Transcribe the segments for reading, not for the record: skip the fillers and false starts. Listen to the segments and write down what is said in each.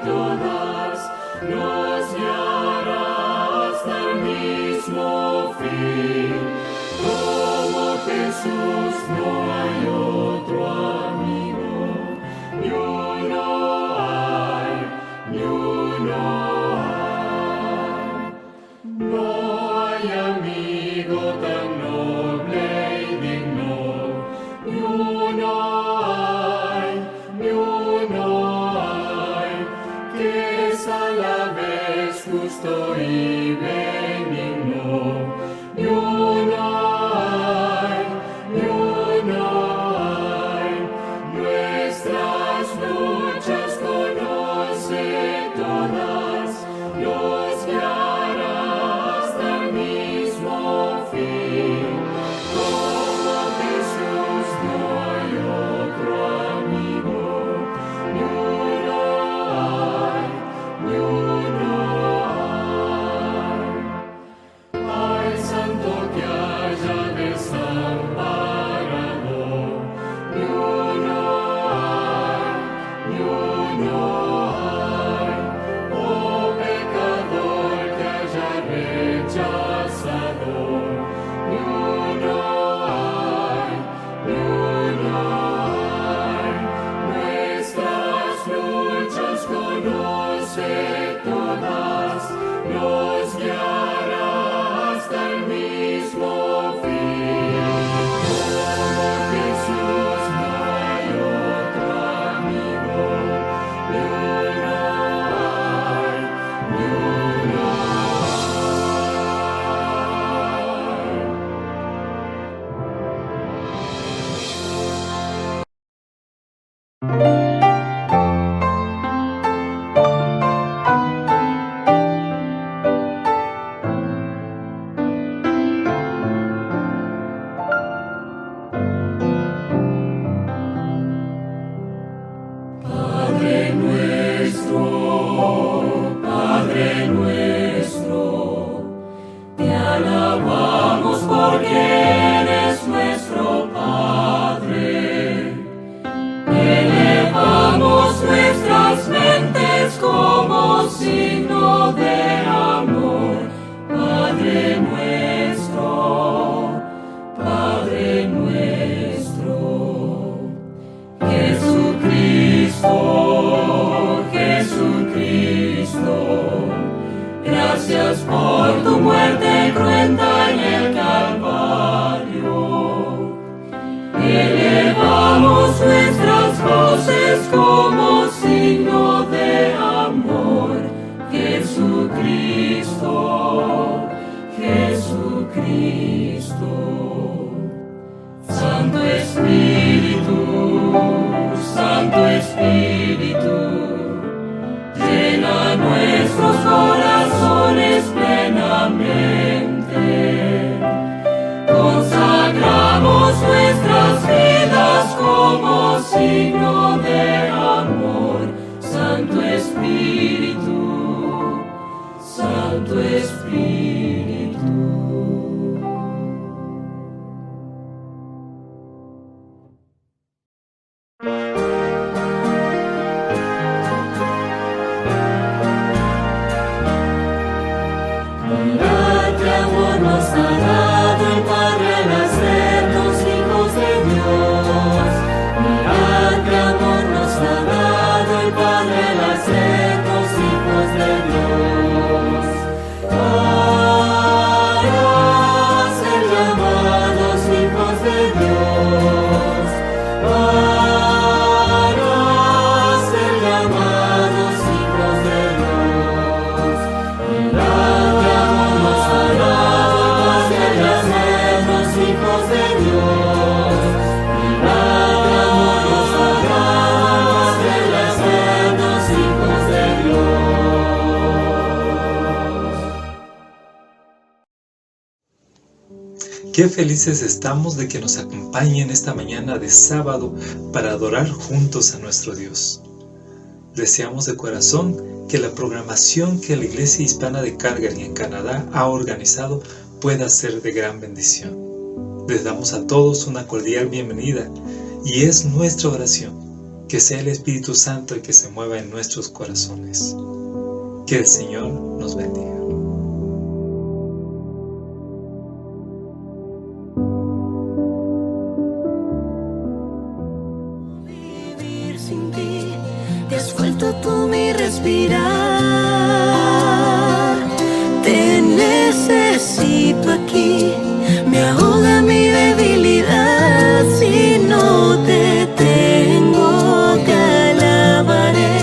todas, nos guiará hasta el mismo fin. Como Jesús no hay otro amigo, ni uno hay, ni uno hay. No hay amigo tan noble y digno, ni uno hay, ni uno hay, que es a la vez justo y benigno, ni uno hay, ni uno hay. Nuestras luchas conoce todas, los guiará hasta el mismo fin. Como Jesús no hay otro amigo, ni uno hay, ni uno hay. Al santo que haya desamparado, ni uno hay, ni uno hay. Oh pecador que haya rechazado, ni uno hay, ni uno hay. Nuestras luchas conoce todas, nos guiará hasta el mismo fin. Como Jesús no hay otro amigo, ni uno hay, ni uno Padre nuestro, te alabamos porque eres nuestro Padre. Elevamos nuestras mentes como signo de amor, Padre nuestro, Padre nuestro. Jesucristo, Jesucristo, gracias por tu muerte cruenta en el Calvario. Elevamos nuestras voces como signo de amor, Jesucristo, Jesucristo. Santo Espíritu, Santo Espíritu, llena nuestros corazones plenamente. Consagramos nuestras vidas como signo de amor, Santo Espíritu, Santo Espíritu. Mirad qué amor nos ha dado el Padre al hacernos hijos de Dios. Mirad qué amor nos ha dado el Padre al hacernos hijos de Dios. Para ser llamados hijos de Dios. Para ser llamados hijos de Dios. Mirad qué amor nos ha dado el Padre al hacernos hijos de Dios. Mirad qué amor nos ha dado el Padre al hacernos hijos de Dios. Qué felices estamos de que nos acompañen esta mañana de sábado para adorar juntos a nuestro Dios. Deseamos de corazón que la programación que la Iglesia Hispana de Calgary en Canadá ha organizado pueda ser de gran bendición. Les damos a todos una cordial bienvenida y es nuestra oración que sea el Espíritu Santo el que se mueva en nuestros corazones. Que el Señor nos bendiga. Vivir sin ti, te has vuelto tú mi respirar. Te necesito aquí, me ahoga mi debilidad. Si no te tengo, te alabaré,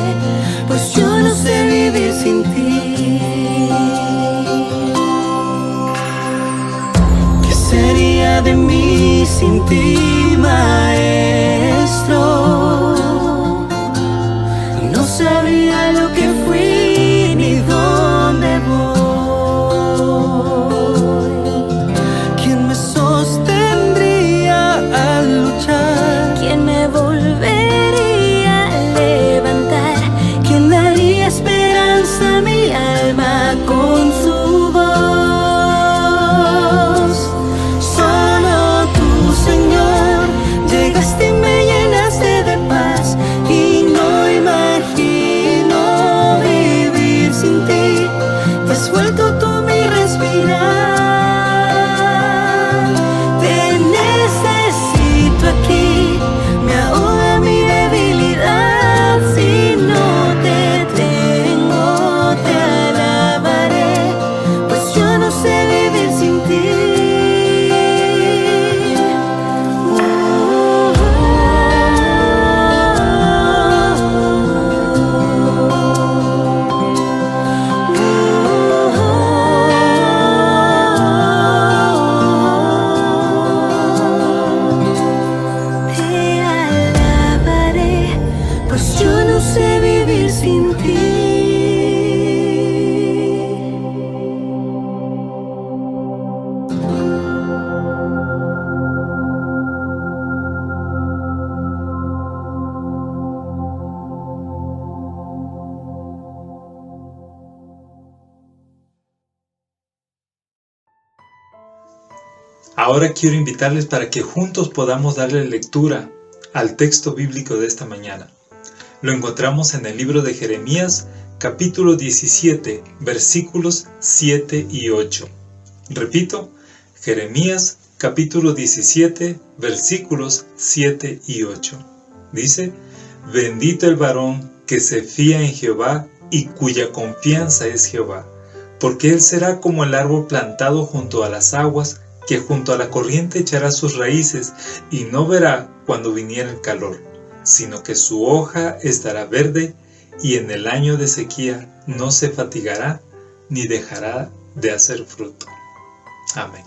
pues yo no sé vivir sin ti. ¿Qué sería de mí sin ti, Maestro? No sabría lo que fui ni dónde voy. ¿Quién me sostendría al luchar? ¿Quién me volvería a levantar? ¿Quién daría esperanza a mi alma con su voz? Solo tú, Señor, llegaste y me llenaste de paz, y no imagino vivir sin ti. Te has vuelto tú mi respirar. Te necesito aquí, me ahoga mi debilidad. Si no te tengo, te alabaré, pues yo no sé vivir sin ti. Te alabaré, pues yo no sé vivir sin ti. Ahora quiero invitarles para que juntos podamos darle lectura al texto bíblico de esta mañana. Lo encontramos en el libro de Jeremías, capítulo 17, versículos 7 y 8. Repito, Jeremías, capítulo 17, versículos 7 y 8. Dice: Bendito el varón que se fía en Jehová y cuya confianza es Jehová, porque él será como el árbol plantado junto a las aguas, que junto a la corriente echará sus raíces y no verá cuando viniera el calor, sino que su hoja estará verde y en el año de sequía no se fatigará ni dejará de hacer fruto. Amén.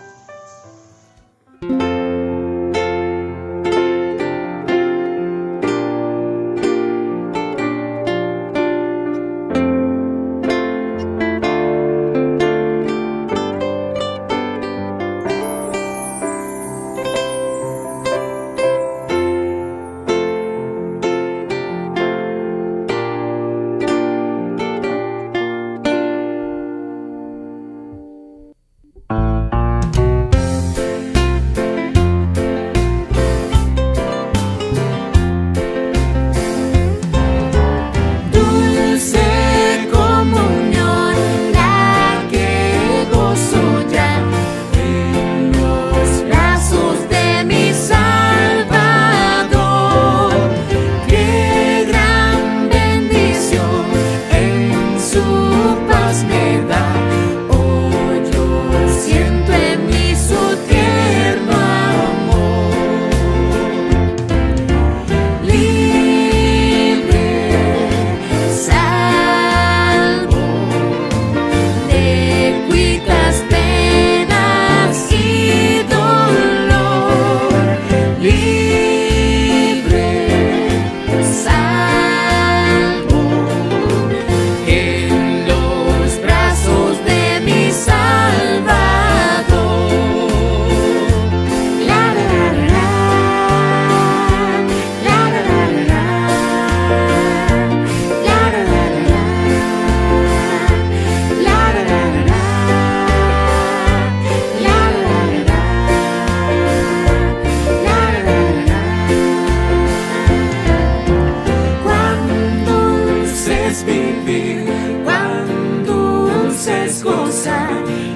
vivir cuando dulces gozar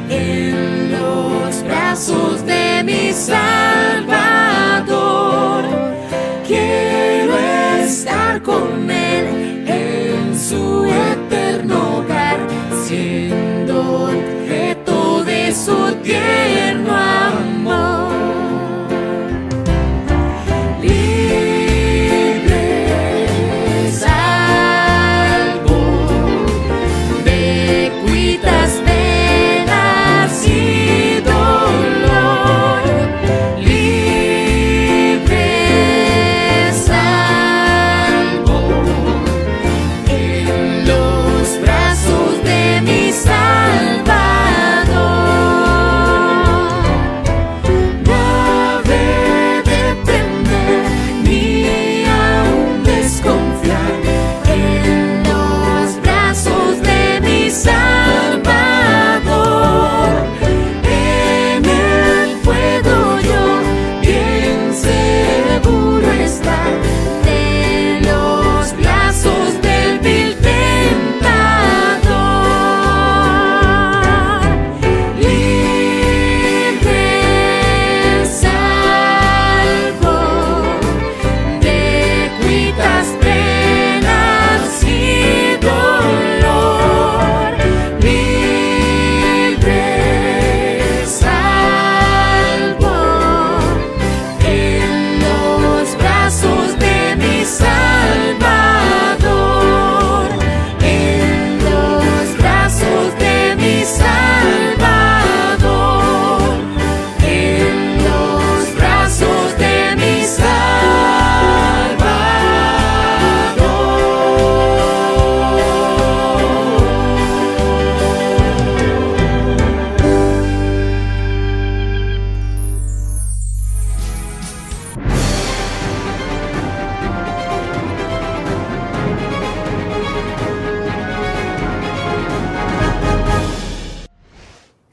en los brazos de mi Salvador. Quiero estar con Él en su eterno hogar, siendo objeto de su tierno amor. Libre, salvo de cuitas, penas y dolor. Libre, salvo en los brazos de mi Salvador. No habré de temer ni aún desconfiar en los brazos de mi Salvador. En Él puedo yo bien seguro estar de los brazos del vil tentador. Libre, salvo de cuitas, penas y dolor. Libre, salvo en los brazos de mi Salvador. En los brazos de mi Salvador. En los brazos de mi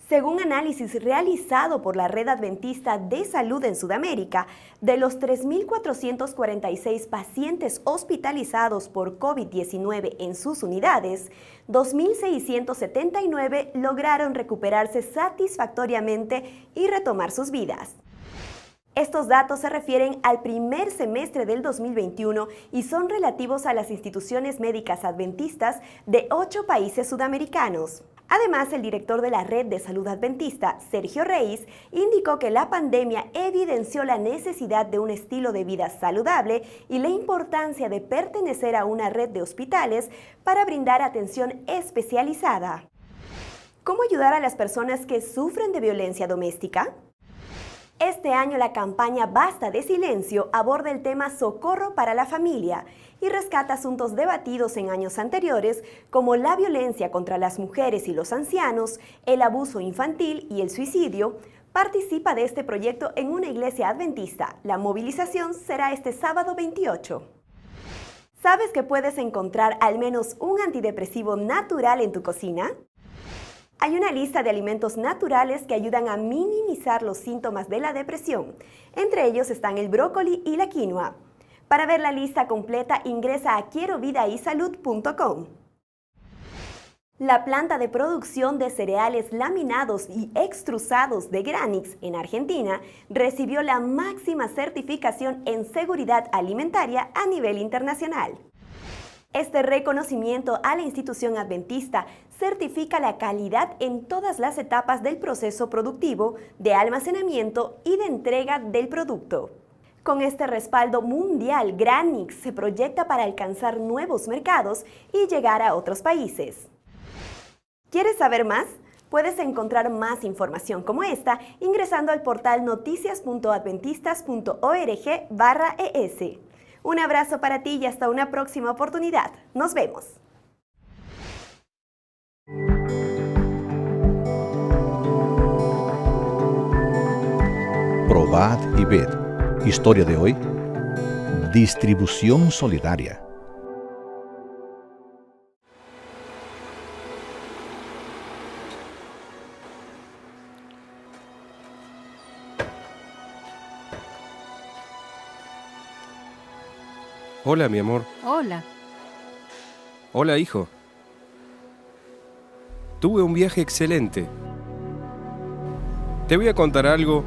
Según análisis realizado por la Red Adventista de Salud en Sudamérica, de los 3.446 pacientes hospitalizados por COVID-19 en sus unidades, 2.679 lograron recuperarse satisfactoriamente y retomar sus vidas. Estos datos se refieren al primer semestre del 2021 y son relativos a las instituciones médicas adventistas de 8 países sudamericanos. Además, el director de la Red de Salud Adventista, Sergio Reyes, indicó que la pandemia evidenció la necesidad de un estilo de vida saludable y la importancia de pertenecer a una red de hospitales para brindar atención especializada. ¿Cómo ayudar a las personas que sufren de violencia doméstica? Este año la campaña Basta de Silencio aborda el tema Socorro para la Familia y rescata asuntos debatidos en años anteriores como la violencia contra las mujeres y los ancianos, el abuso infantil y el suicidio. Participa de este proyecto en una iglesia adventista. La movilización será este sábado 28. ¿Sabes que puedes encontrar al menos un antidepresivo natural en tu cocina? Hay una lista de alimentos naturales que ayudan a minimizar los síntomas de la depresión. Entre ellos están el brócoli y la quinoa. Para ver la lista completa, ingresa a quierovidaysalud.com. La planta de producción de cereales laminados y extrusados de Granix en Argentina recibió la máxima certificación en seguridad alimentaria a nivel internacional. Este reconocimiento a la institución adventista certifica la calidad en todas las etapas del proceso productivo, de almacenamiento y de entrega del producto. Con este respaldo mundial, Granix se proyecta para alcanzar nuevos mercados y llegar a otros países. ¿Quieres saber más? Puedes encontrar más información como esta ingresando al portal noticias.adventistas.org/es. Un abrazo para ti y hasta una próxima oportunidad. Nos vemos. Probad y ved. Historia de hoy. Distribución solidaria. Hola, mi amor. Hola. Hola, hijo. Tuve un viaje excelente. Te voy a contar algo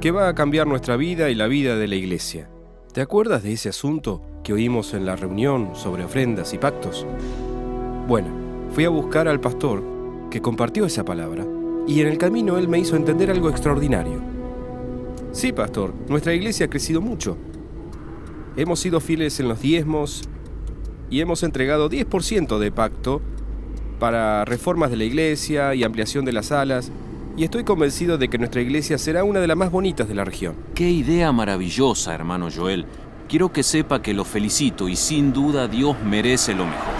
que va a cambiar nuestra vida y la vida de la iglesia. ¿Te acuerdas de ese asunto que oímos en la reunión sobre ofrendas y pactos? Bueno, fui a buscar al pastor que compartió esa palabra y en el camino él me hizo entender algo extraordinario. Sí, pastor, nuestra iglesia ha crecido mucho. Hemos sido fieles en los diezmos y hemos entregado 10% de pacto para reformas de la iglesia y ampliación de las salas, y estoy convencido de que nuestra iglesia será una de las más bonitas de la región. ¡Qué idea maravillosa, hermano Joel! Quiero que sepa que lo felicito y sin duda Dios merece lo mejor.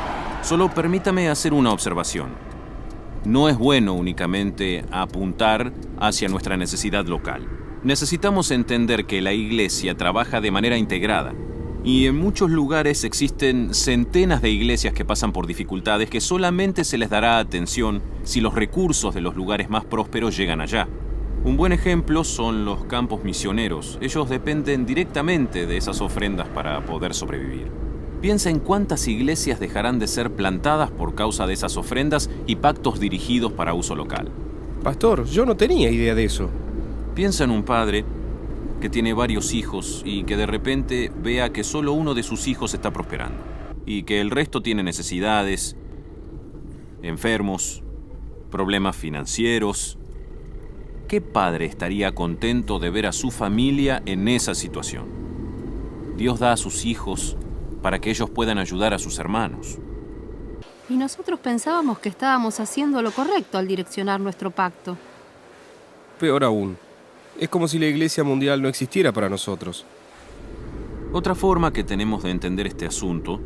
Solo permítame hacer una observación. No es bueno únicamente apuntar hacia nuestra necesidad local. Necesitamos entender que la iglesia trabaja de manera integrada. Y en muchos lugares existen centenas de iglesias que pasan por dificultades que solamente se les dará atención si los recursos de los lugares más prósperos llegan allá. Un buen ejemplo son los campos misioneros. Ellos dependen directamente de esas ofrendas para poder sobrevivir. Piensa en cuántas iglesias dejarán de ser plantadas por causa de esas ofrendas y pactos dirigidos para uso local. Pastor, yo no tenía idea de eso. Piensa en un padre que tiene varios hijos y que de repente vea que solo uno de sus hijos está prosperando y que el resto tiene necesidades, enfermos, problemas financieros. ¿Qué padre estaría contento de ver a su familia en esa situación? Dios da a sus hijos para que ellos puedan ayudar a sus hermanos. Y nosotros pensábamos que estábamos haciendo lo correcto al direccionar nuestro pacto. Peor aún, es como si la Iglesia Mundial no existiera para nosotros. Otra forma que tenemos de entender este asunto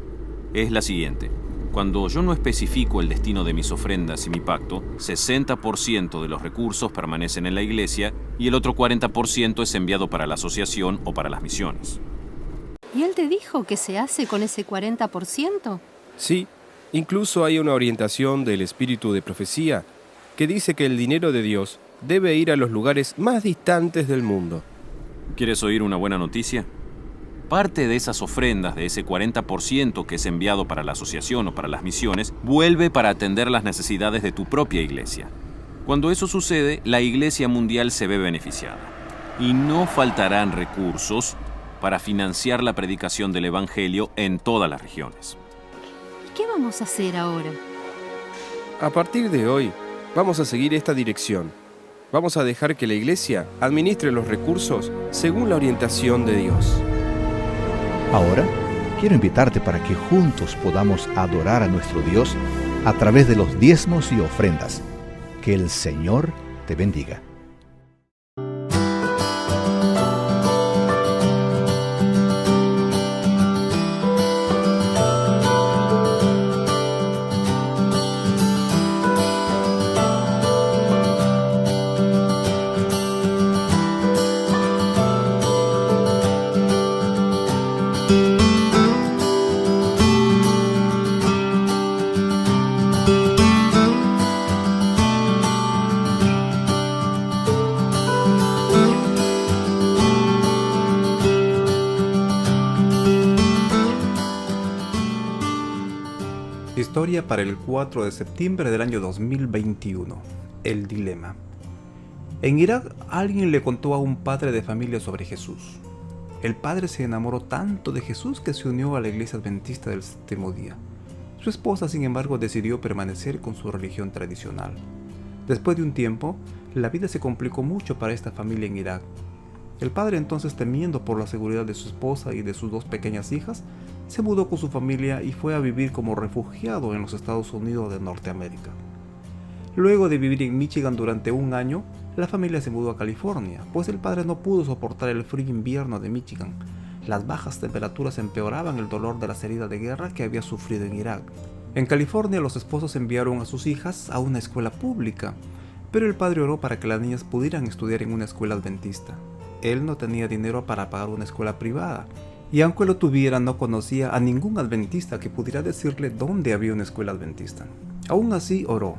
es la siguiente. Cuando yo no especifico el destino de mis ofrendas y mi pacto, 60% de los recursos permanecen en la iglesia y el otro 40% es enviado para la asociación o para las misiones. ¿Y él te dijo qué se hace con ese 40%? Sí, incluso hay una orientación del espíritu de profecía que dice que el dinero de Dios debe ir a los lugares más distantes del mundo. ¿Quieres oír una buena noticia? Parte de esas ofrendas, de ese 40% que es enviado para la asociación o para las misiones, vuelve para atender las necesidades de tu propia iglesia. Cuando eso sucede, la iglesia mundial se ve beneficiada. Y no faltarán recursos para financiar la predicación del evangelio en todas las regiones. ¿Y qué vamos a hacer ahora? A partir de hoy, vamos a seguir esta dirección. Vamos a dejar que la iglesia administre los recursos según la orientación de Dios. Ahora, quiero invitarte para que juntos podamos adorar a nuestro Dios a través de los diezmos y ofrendas. Que el Señor te bendiga. Historia para el 4 de septiembre del año 2021. El dilema. En Irak, alguien le contó a un padre de familia sobre Jesús. El padre se enamoró tanto de Jesús que se unió a la iglesia adventista del séptimo día. Su esposa, sin embargo, decidió permanecer con su religión tradicional. Después de un tiempo, la vida se complicó mucho para esta familia en Irak. El padre, entonces, temiendo por la seguridad de su esposa y de sus dos pequeñas hijas, se mudó con su familia y fue a vivir como refugiado en los Estados Unidos de Norteamérica. Luego de vivir en Michigan durante un año, la familia se mudó a California, pues el padre no pudo soportar el frío invierno de Michigan. Las bajas temperaturas empeoraban el dolor de las heridas de guerra que había sufrido en Irak. En California, los esposos enviaron a sus hijas a una escuela pública, pero el padre oró para que las niñas pudieran estudiar en una escuela adventista. Él no tenía dinero para pagar una escuela privada, y aunque lo tuviera, no conocía a ningún adventista que pudiera decirle dónde había una escuela adventista. Aún así oró: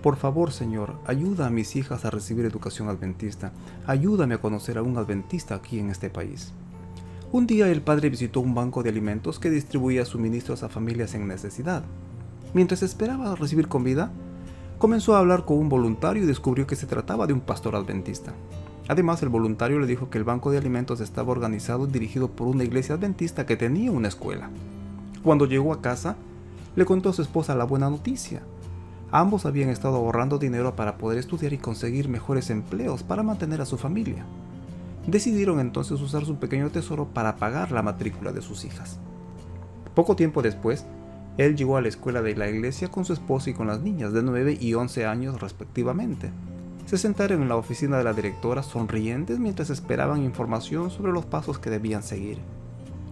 por favor, Señor, ayuda a mis hijas a recibir educación adventista. Ayúdame a conocer a un adventista aquí en este país. Un día el padre visitó un banco de alimentos que distribuía suministros a familias en necesidad. Mientras esperaba recibir comida, comenzó a hablar con un voluntario y descubrió que se trataba de un pastor adventista. Además, el voluntario le dijo que el banco de alimentos estaba organizado y dirigido por una iglesia adventista que tenía una escuela. Cuando llegó a casa, le contó a su esposa la buena noticia. Ambos habían estado ahorrando dinero para poder estudiar y conseguir mejores empleos para mantener a su familia. Decidieron entonces usar su pequeño tesoro para pagar la matrícula de sus hijas. Poco tiempo después, él llegó a la escuela de la iglesia con su esposa y con las niñas de 9 y 11 años respectivamente. Se sentaron en la oficina de la directora sonrientes mientras esperaban información sobre los pasos que debían seguir.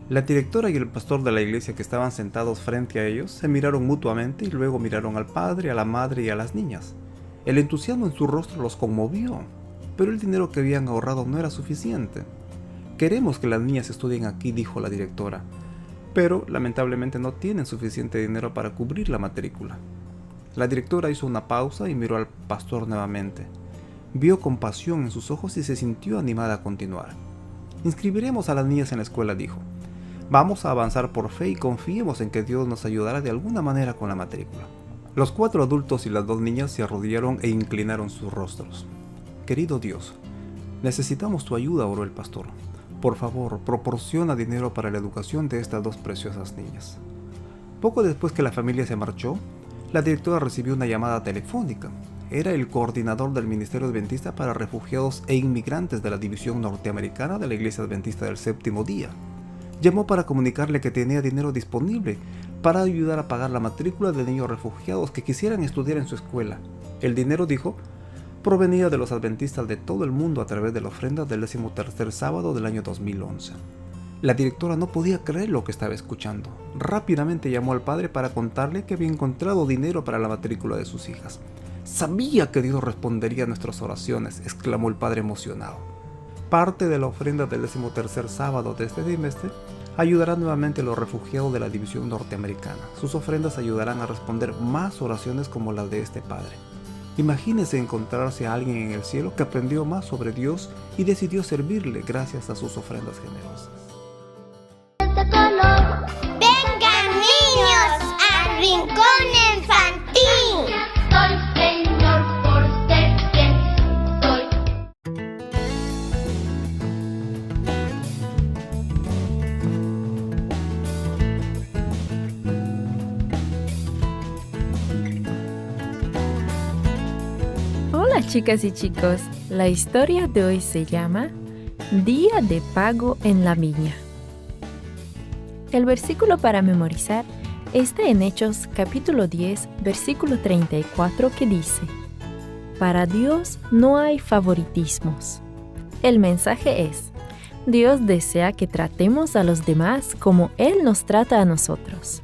La directora y el pastor de la iglesia que estaban sentados frente a ellos se miraron mutuamente y luego miraron al padre, a la madre y a las niñas. El entusiasmo en su rostro los conmovió, pero el dinero que habían ahorrado no era suficiente. «Queremos que las niñas estudien aquí», dijo la directora, «pero lamentablemente no tienen suficiente dinero para cubrir la matrícula». La directora hizo una pausa y miró al pastor nuevamente. Vio compasión en sus ojos y se sintió animada a continuar. «Inscribiremos a las niñas en la escuela», dijo. «Vamos a avanzar por fe y confiemos en que Dios nos ayudará de alguna manera con la matrícula». Los 4 adultos y las 2 niñas se arrodillaron e inclinaron sus rostros. «Querido Dios, necesitamos tu ayuda», oró el pastor. «Por favor, proporciona dinero para la educación de estas 2 preciosas niñas». Poco después que la familia se marchó, la directora recibió una llamada telefónica. Era el coordinador del Ministerio Adventista para Refugiados e Inmigrantes de la División Norteamericana de la Iglesia Adventista del Séptimo Día. Llamó para comunicarle que tenía dinero disponible para ayudar a pagar la matrícula de niños refugiados que quisieran estudiar en su escuela. El dinero, dijo, provenía de los adventistas de todo el mundo a través de la ofrenda del 13º sábado del año 2011. La directora no podía creer lo que estaba escuchando. Rápidamente llamó al padre para contarle que había encontrado dinero para la matrícula de sus hijas. «Sabía que Dios respondería a nuestras oraciones», exclamó el padre emocionado. Parte de la ofrenda del 13º sábado de este trimestre ayudará nuevamente a los refugiados de la División Norteamericana. Sus ofrendas ayudarán a responder más oraciones como las de este padre. Imagínese encontrarse a alguien en el cielo que aprendió más sobre Dios y decidió servirle gracias a sus ofrendas generosas. Vengan niños al rincón infantil. Soy Señor por ser quien soy. Hola chicas y chicos, la historia de hoy se llama Día de Pago en la Viña. El versículo para memorizar está en Hechos capítulo 10, versículo 34 que dice: Para Dios no hay favoritismos. El mensaje es: Dios desea que tratemos a los demás como Él nos trata a nosotros.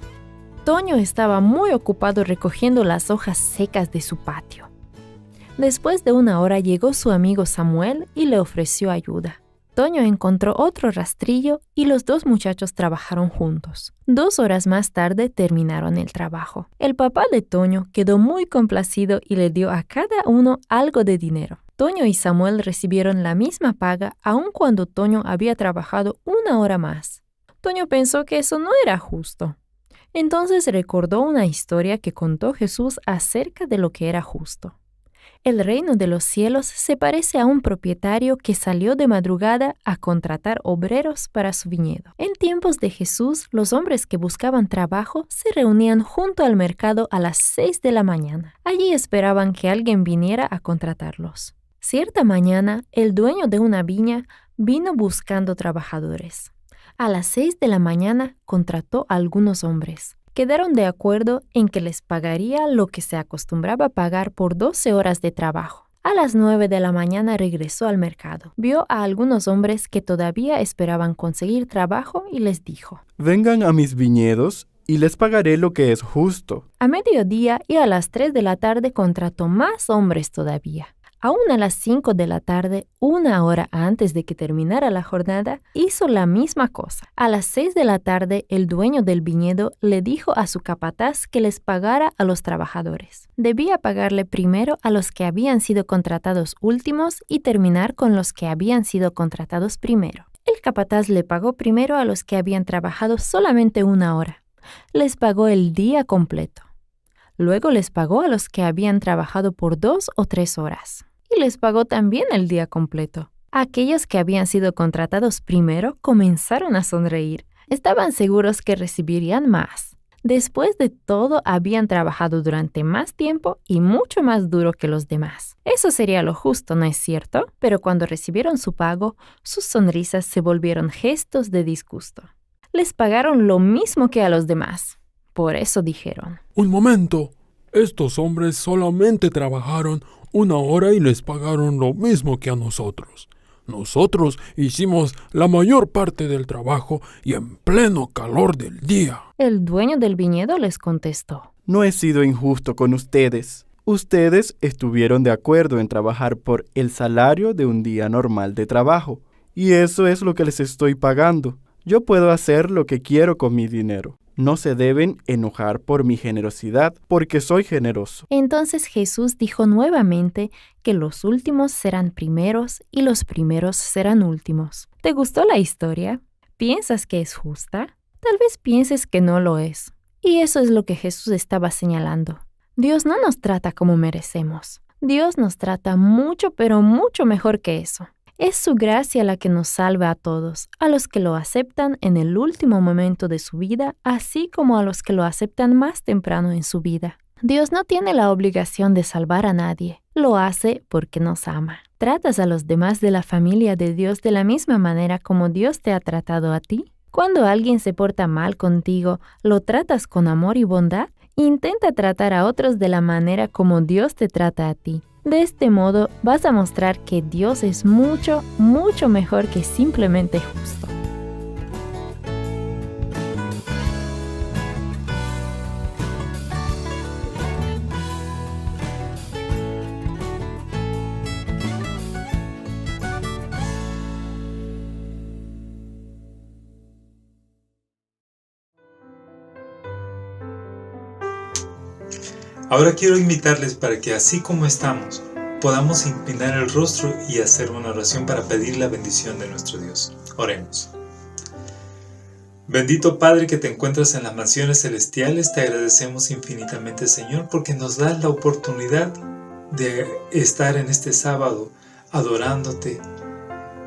Toño estaba muy ocupado recogiendo las hojas secas de su patio. Después de una hora llegó su amigo Samuel y le ofreció ayuda. Toño encontró otro rastrillo y los 2 muchachos trabajaron juntos. 2 horas más tarde terminaron el trabajo. El papá de Toño quedó muy complacido y le dio a cada uno algo de dinero. Toño y Samuel recibieron la misma paga aun cuando Toño había trabajado 1 hora más. Toño pensó que eso no era justo. Entonces recordó una historia que contó Jesús acerca de lo que era justo. El reino de los cielos se parece a un propietario que salió de madrugada a contratar obreros para su viñedo. En tiempos de Jesús, los hombres que buscaban trabajo se reunían junto al mercado a las 6 de la mañana. Allí esperaban que alguien viniera a contratarlos. Cierta mañana, el dueño de una viña vino buscando trabajadores. A las 6 de la mañana contrató a algunos hombres. Quedaron de acuerdo en que les pagaría lo que se acostumbraba pagar por 12 horas de trabajo. A las 9 de la mañana regresó al mercado. Vio a algunos hombres que todavía esperaban conseguir trabajo y les dijo: Vengan a mis viñedos y les pagaré lo que es justo. A mediodía y a las 3 de la tarde contrató más hombres todavía. Aún a las 5 de la tarde, 1 hora antes de que terminara la jornada, hizo la misma cosa. A las 6 de la tarde, el dueño del viñedo le dijo a su capataz que les pagara a los trabajadores. Debía pagarle primero a los que habían sido contratados últimos y terminar con los que habían sido contratados primero. El capataz le pagó primero a los que habían trabajado solamente 1 hora. Les pagó el día completo. Luego les pagó a los que habían trabajado por 2 o 3 horas. Y les pagó también el día completo. Aquellos que habían sido contratados primero comenzaron a sonreír. Estaban seguros que recibirían más. Después de todo, habían trabajado durante más tiempo y mucho más duro que los demás. Eso sería lo justo, ¿no es cierto? Pero cuando recibieron su pago, sus sonrisas se volvieron gestos de disgusto. Les pagaron lo mismo que a los demás. Por eso dijeron: Un momento, estos hombres solamente trabajaron 1 hora y les pagaron lo mismo que a nosotros. Nosotros hicimos la mayor parte del trabajo y en pleno calor del día. El dueño del viñedo les contestó: No he sido injusto con ustedes. Ustedes estuvieron de acuerdo en trabajar por el salario de un día normal de trabajo. Y eso es lo que les estoy pagando. Yo puedo hacer lo que quiero con mi dinero. No se deben enojar por mi generosidad, porque soy generoso. Entonces Jesús dijo nuevamente que los últimos serán primeros y los primeros serán últimos. ¿Te gustó la historia? ¿Piensas que es justa? Tal vez pienses que no lo es. Y eso es lo que Jesús estaba señalando. Dios no nos trata como merecemos. Dios nos trata mucho, pero mucho mejor que eso. Es su gracia la que nos salva a todos, a los que lo aceptan en el último momento de su vida, así como a los que lo aceptan más temprano en su vida. Dios no tiene la obligación de salvar a nadie. Lo hace porque nos ama. ¿Tratas a los demás de la familia de Dios de la misma manera como Dios te ha tratado a ti? Cuando alguien se porta mal contigo, ¿lo tratas con amor y bondad? Intenta tratar a otros de la manera como Dios te trata a ti. De este modo vas a mostrar que Dios es mucho, mucho mejor que simplemente justo. Ahora quiero invitarles para que así como estamos, podamos inclinar el rostro y hacer una oración para pedir la bendición de nuestro Dios. Oremos. Bendito Padre que te encuentras en las mansiones celestiales, te agradecemos infinitamente, Señor, porque nos das la oportunidad de estar en este sábado adorándote,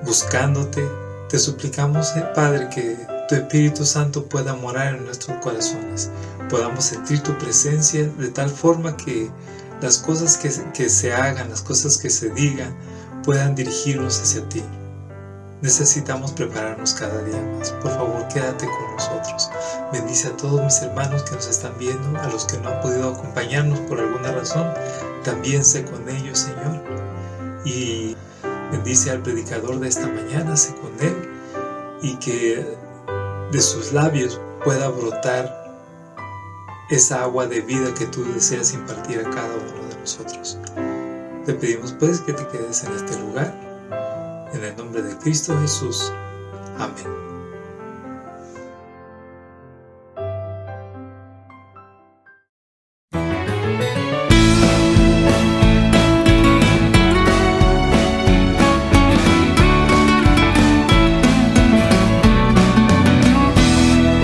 buscándote. Te suplicamos, Padre, que tu Espíritu Santo pueda morar en nuestros corazones. Podamos sentir tu presencia de tal forma que las cosas que se hagan, las cosas que se digan, puedan dirigirnos hacia ti. Necesitamos prepararnos cada día más. Por favor, quédate con nosotros. Bendice a todos mis hermanos que nos están viendo, a los que no han podido acompañarnos por alguna razón. También sé con ellos, Señor. Y bendice al predicador de esta mañana, sé con él. Y que de sus labios pueda brotar esa agua de vida que tú deseas impartir a cada uno de nosotros. Te pedimos pues que te quedes en este lugar, en el nombre de Cristo Jesús. Amén.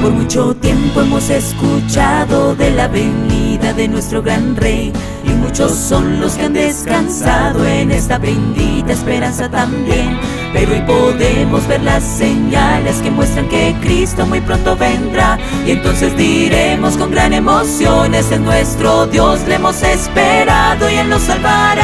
Por mucho tiempo hemos escuchado de la venida de nuestro gran Rey, y muchos son los que han descansado en esta bendita esperanza también. Pero hoy podemos ver las señales que muestran que Cristo muy pronto vendrá, y entonces diremos con gran emoción: este es nuestro Dios, le hemos esperado y Él nos salvará.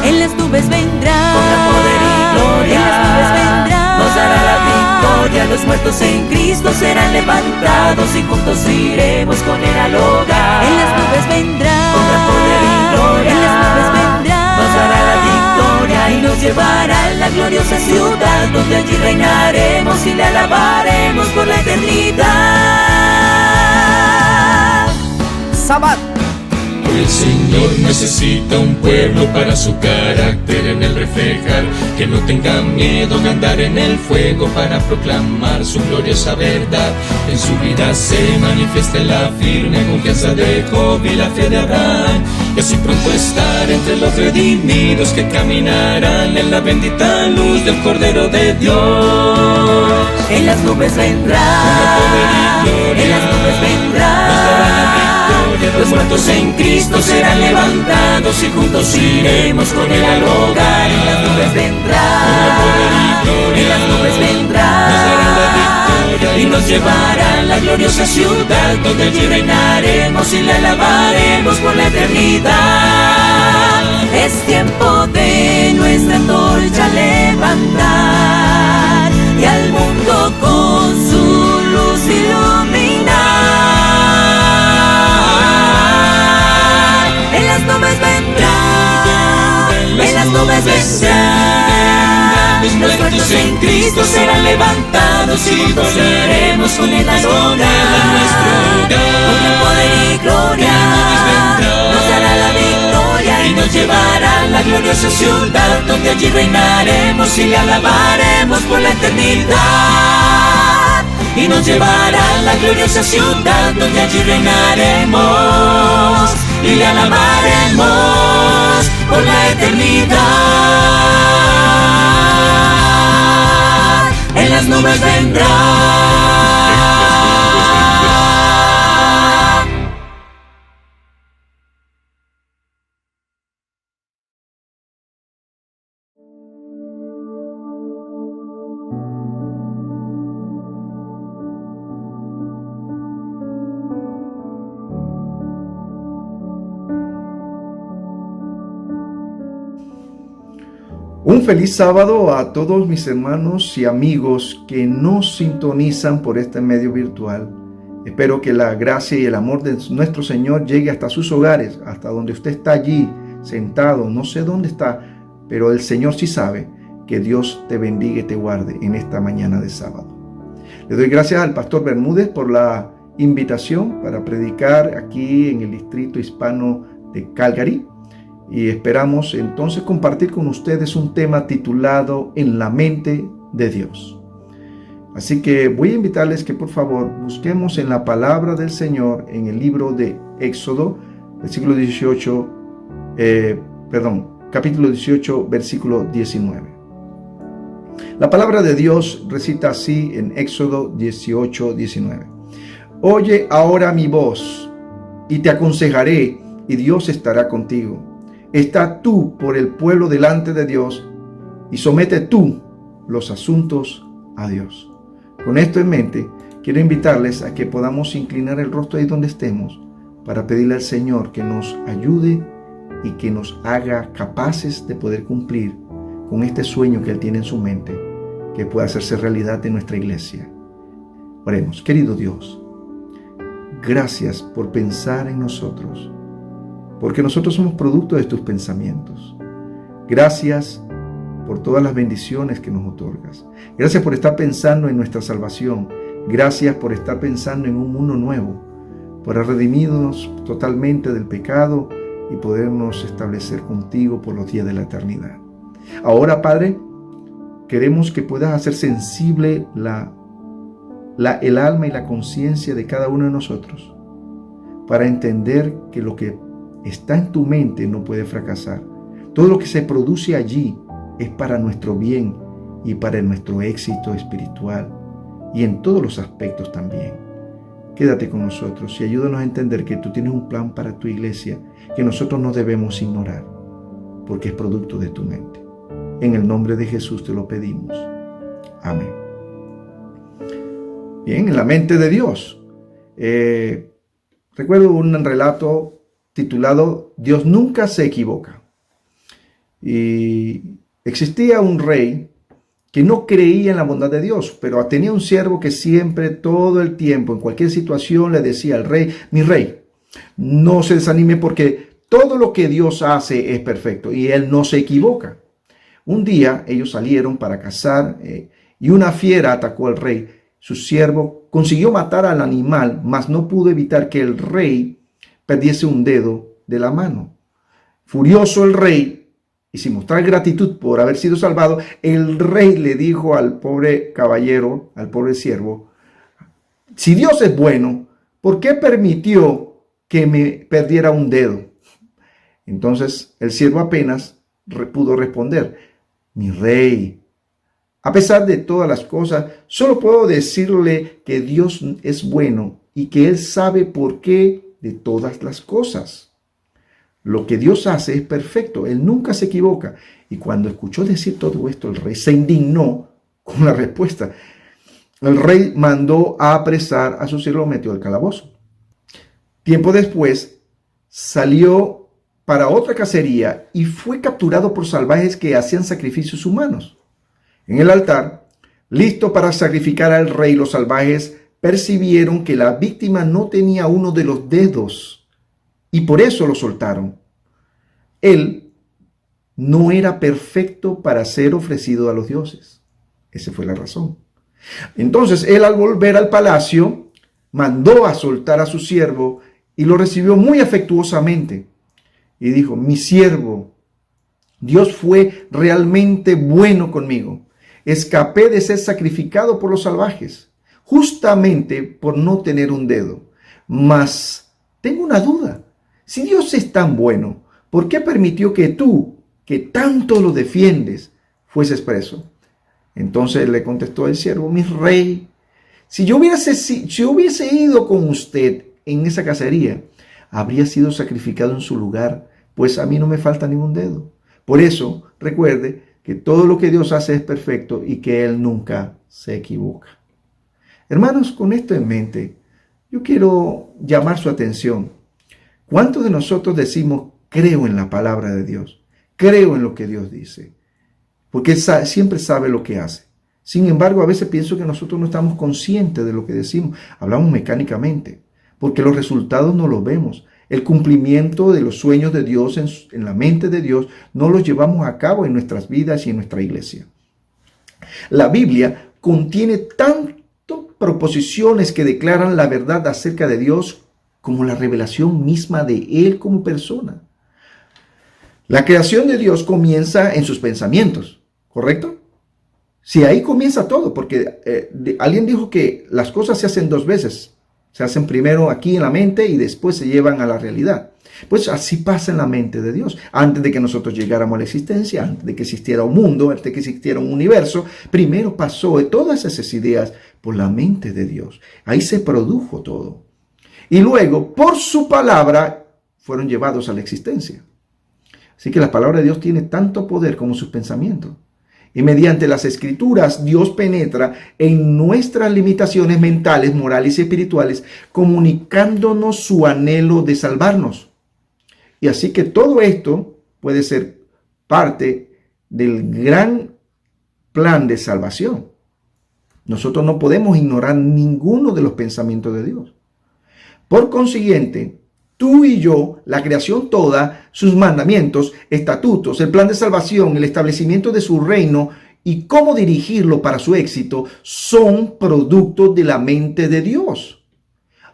En las nubes vendrá, con gran poder y gloria. En las nubes vendrá, nos dará la victoria. Los muertos en Cristo serán levantados y juntos iremos con Él al hogar. En las nubes vendrá, con gran poder y gloria. En las nubes vendrá, nos dará la victoria y nos llevará a la gloriosa ciudad, donde allí reinaremos y le alabaremos por la eternidad. Sabbat. El Señor necesita un pueblo para su carácter en el reflejar, que no tenga miedo de andar en el fuego para proclamar su gloriosa verdad. En su vida se manifiesta la firme confianza de Job y la fe de Abraham, y así pronto estar entre los redimidos que caminarán en la bendita luz del Cordero de Dios. En las nubes vendrá, en las nubes vendrá, Los muertos en Cristo serán levantados y juntos iremos con Él al hogar. En las nubes vendrá, en las nubes vendrá, y nos llevará a la gloriosa ciudad, donde allí reinaremos y le alabaremos por la eternidad. Es tiempo de nuestra antorcha levantar y al mundo con su luz iluminar. En las nubes vendrá, en las nubes vendrá. Los muertos en Cristo serán levantados y volveremos con Él a adorar. Con gran poder y gloria nos dará la victoria y nos llevará a la gloriosa ciudad, donde allí reinaremos y le alabaremos por la eternidad. Y nos llevará a la gloriosa ciudad, donde allí reinaremos y le alabaremos por la eternidad. En las nubes vendrá. Un feliz sábado a todos mis hermanos y amigos que nos sintonizan por este medio virtual. Espero que la gracia y el amor de nuestro Señor llegue hasta sus hogares, hasta donde usted está allí, sentado, no sé dónde está, pero el Señor sí sabe. Que Dios te bendiga y te guarde en esta mañana de sábado. Le doy gracias al pastor Bermúdez por la invitación para predicar aquí en el distrito hispano de Calgary. Y esperamos entonces compartir con ustedes un tema titulado En la mente de Dios. Así que voy a invitarles que por favor busquemos en la palabra del Señor en el libro de Éxodo, capítulo 18, versículo 19. La palabra de Dios recita así en Éxodo 18, 19. Oye ahora mi voz y te aconsejaré, y Dios estará contigo. Está tú por el pueblo delante de Dios y somete tú los asuntos a Dios. Con esto en mente, quiero invitarles a que podamos inclinar el rostro ahí donde estemos para pedirle al Señor que nos ayude y que nos haga capaces de poder cumplir con este sueño que Él tiene en su mente, que pueda hacerse realidad en nuestra iglesia. Oremos. Querido Dios, gracias por pensar en nosotros, porque nosotros somos producto de tus pensamientos. Gracias por todas las bendiciones que nos otorgas. Gracias por estar pensando en nuestra salvación. Gracias por estar pensando en un mundo nuevo, por redimirnos totalmente del pecado y podernos establecer contigo por los días de la eternidad. Ahora, Padre, queremos que puedas hacer sensible el alma y la conciencia de cada uno de nosotros para entender que lo que está en tu mente no puede fracasar. Todo lo que se produce allí es para nuestro bien y para nuestro éxito espiritual y en todos los aspectos también. Quédate con nosotros y ayúdanos a entender que tú tienes un plan para tu iglesia que nosotros no debemos ignorar porque es producto de tu mente. En el nombre de Jesús te lo pedimos. Amén. Bien, en la mente de Dios. Recuerdo un relato titulado Dios nunca se equivoca. Y existía un rey que no creía en la bondad de Dios, pero tenía un siervo que siempre, todo el tiempo, en cualquier situación le decía al rey: mi rey, no se desanime porque todo lo que Dios hace es perfecto y Él no se equivoca. Un día ellos salieron para cazar y una fiera atacó al rey. Su siervo consiguió matar al animal, mas no pudo evitar que el rey perdiese un dedo de la mano. Furioso el rey, y sin mostrar gratitud por haber sido salvado, el rey le dijo al pobre caballero, al pobre siervo: si Dios es bueno, ¿por qué permitió que me perdiera un dedo? Entonces el siervo apenas pudo responder: mi rey, a pesar de todas las cosas, solo puedo decirle que Dios es bueno y que Él sabe por qué de todas las cosas. Lo que Dios hace es perfecto, Él nunca se equivoca. Y cuando escuchó decir todo esto, el rey se indignó con la respuesta. El rey mandó a apresar a su siervo, lo metió al calabozo. Tiempo después, salió para otra cacería y fue capturado por salvajes que hacían sacrificios humanos. En el altar, listo para sacrificar al rey, los salvajes percibieron que la víctima no tenía uno de los dedos y por eso lo soltaron. Él no era perfecto para ser ofrecido a los dioses. Esa fue la razón. Entonces él, al volver al palacio, mandó a soltar a su siervo y lo recibió muy afectuosamente. Y dijo: mi siervo, Dios fue realmente bueno conmigo. Escapé de ser sacrificado por los salvajes, justamente por no tener un dedo. Mas tengo una duda. Si Dios es tan bueno, ¿por qué permitió que tú, que tanto lo defiendes, fueses preso? Entonces le contestó el siervo: mi rey, si yo hubiese ido con usted en esa cacería, habría sido sacrificado en su lugar, pues a mí no me falta ningún dedo. Por eso, recuerde que todo lo que Dios hace es perfecto y que Él nunca se equivoca. Hermanos, con esto en mente, yo quiero llamar su atención. ¿Cuántos de nosotros decimos: creo en la palabra de Dios, creo en lo que Dios dice? Porque Él siempre sabe lo que hace. Sin embargo, a veces pienso que nosotros no estamos conscientes de lo que decimos. Hablamos mecánicamente, porque los resultados no los vemos. El cumplimiento de los sueños de Dios en la mente de Dios no los llevamos a cabo en nuestras vidas y en nuestra iglesia. La Biblia contiene tantas proposiciones que declaran la verdad acerca de Dios como la revelación misma de Él como persona. La creación de Dios comienza en sus pensamientos, ¿correcto? Sí, ahí comienza todo, porque alguien dijo que las cosas se hacen dos veces. Se hacen primero aquí en la mente y después se llevan a la realidad. Pues así pasa en la mente de Dios. Antes de que nosotros llegáramos a la existencia, antes de que existiera un mundo, antes de que existiera un universo, primero pasó todas esas ideas por la mente de Dios. Ahí se produjo todo. Y luego, por su palabra, fueron llevados a la existencia. Así que la palabra de Dios tiene tanto poder como sus pensamientos. Y mediante las escrituras, Dios penetra en nuestras limitaciones mentales, morales y espirituales, comunicándonos su anhelo de salvarnos. Y así que todo esto puede ser parte del gran plan de salvación. Nosotros no podemos ignorar ninguno de los pensamientos de Dios. Por consiguiente, tú y yo, la creación toda, sus mandamientos, estatutos, el plan de salvación, el establecimiento de su reino y cómo dirigirlo para su éxito, son productos de la mente de Dios.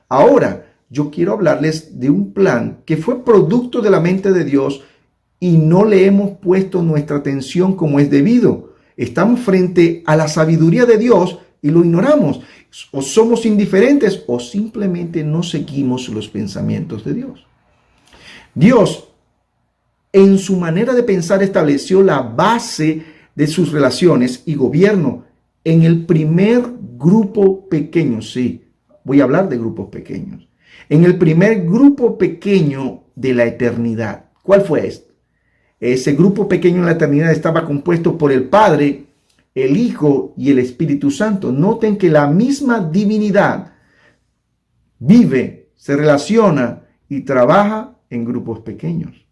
Ahora, yo quiero hablarles de un plan que fue producto de la mente de Dios y no le hemos puesto nuestra atención como es debido. Estamos frente a la sabiduría de Dios y lo ignoramos. O somos indiferentes o simplemente no seguimos los pensamientos de Dios. Dios, en su manera de pensar, estableció la base de sus relaciones y gobierno en el primer grupo pequeño. Sí, voy a hablar de grupos pequeños. En el primer grupo pequeño de la eternidad. ¿Cuál fue este? Ese grupo pequeño en la eternidad estaba compuesto por el Padre, el Hijo y el Espíritu Santo. Noten que la misma divinidad vive, se relaciona y trabaja en grupos pequeños.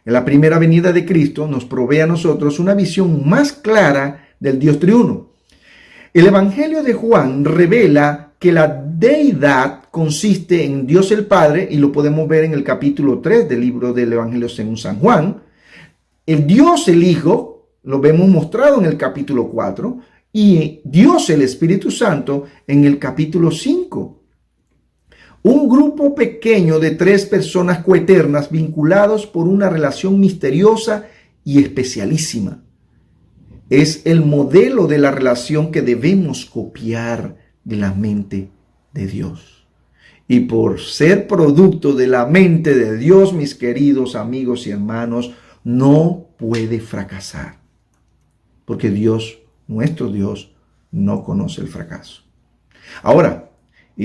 En la primera venida de Cristo nos provee a nosotros una visión más clara del Dios triuno. El Evangelio de Juan revela que la deidad consiste en Dios el Padre, y lo podemos ver en el capítulo 3 del libro del Evangelio según San Juan. El Dios el Hijo lo vemos mostrado en el capítulo 4 y Dios el Espíritu Santo en el capítulo 5. Un grupo pequeño de 3 personas coeternas vinculados por una relación misteriosa y especialísima. Es el modelo de la relación que debemos copiar de la mente de Dios. Y por ser producto de la mente de Dios, mis queridos amigos y hermanos, no puede fracasar. Porque Dios, nuestro Dios, no conoce el fracaso. Ahora,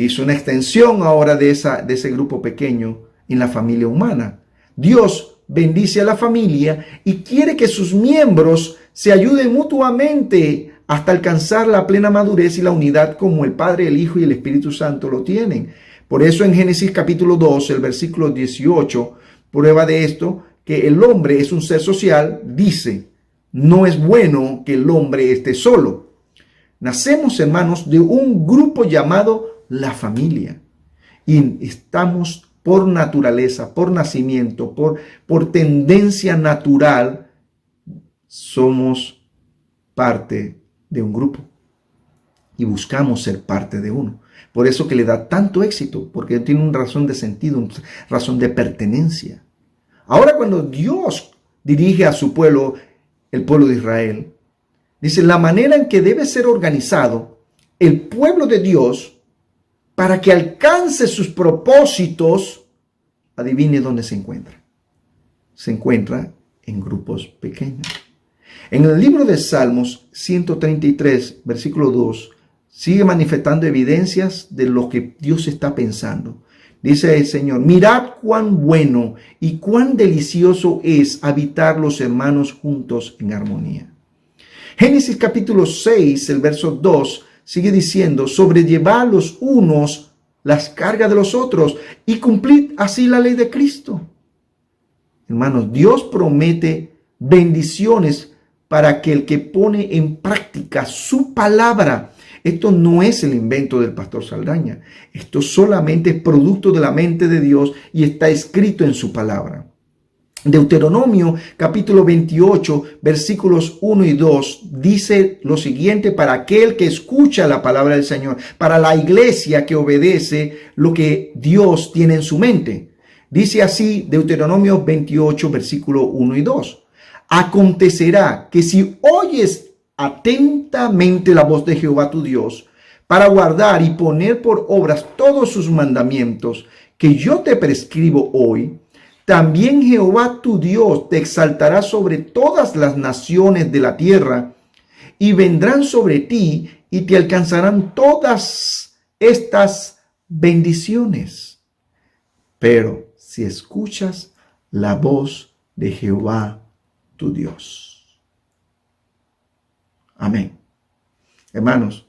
hizo una extensión ahora de ese grupo pequeño en la familia humana. Dios bendice a la familia y quiere que sus miembros se ayuden mutuamente hasta alcanzar la plena madurez y la unidad como el Padre, el Hijo y el Espíritu Santo lo tienen. Por eso en Génesis capítulo 2, el versículo 18, prueba de esto, que el hombre es un ser social, dice, no es bueno que el hombre esté solo. Nacemos, hermanos, de un grupo llamado la familia. Y estamos por naturaleza, por nacimiento, por tendencia natural, somos parte de un grupo. Y buscamos ser parte de uno. Por eso que le da tanto éxito, porque tiene una razón de sentido, una razón de pertenencia. Ahora cuando Dios dirige a su pueblo, el pueblo de Israel, dice la manera en que debe ser organizado el pueblo de Dios para que alcance sus propósitos, adivine dónde se encuentra. Se encuentra en grupos pequeños. En el libro de Salmos 133, versículo 2, sigue manifestando evidencias de lo que Dios está pensando. Dice el Señor, mirad cuán bueno y cuán delicioso es habitar los hermanos juntos en armonía. Génesis capítulo 6, el verso 2, sigue diciendo, sobrellevad los unos las cargas de los otros y cumplid así la ley de Cristo. Hermanos, Dios promete bendiciones para aquel que pone en práctica su palabra. Esto no es el invento del pastor Saldaña. Esto solamente es producto de la mente de Dios y está escrito en su palabra. Deuteronomio capítulo 28 versículos 1 y 2 dice lo siguiente para aquel que escucha la palabra del Señor, para la iglesia que obedece lo que Dios tiene en su mente. Dice así Deuteronomio 28 versículo 1 y 2. Acontecerá que si oyes atentamente la voz de Jehová tu Dios, para guardar y poner por obras todos sus mandamientos que yo te prescribo hoy, también Jehová tu Dios te exaltará sobre todas las naciones de la tierra, y vendrán sobre ti y te alcanzarán todas estas bendiciones. Pero si escuchas la voz de Jehová tu Dios. Amén. Hermanos,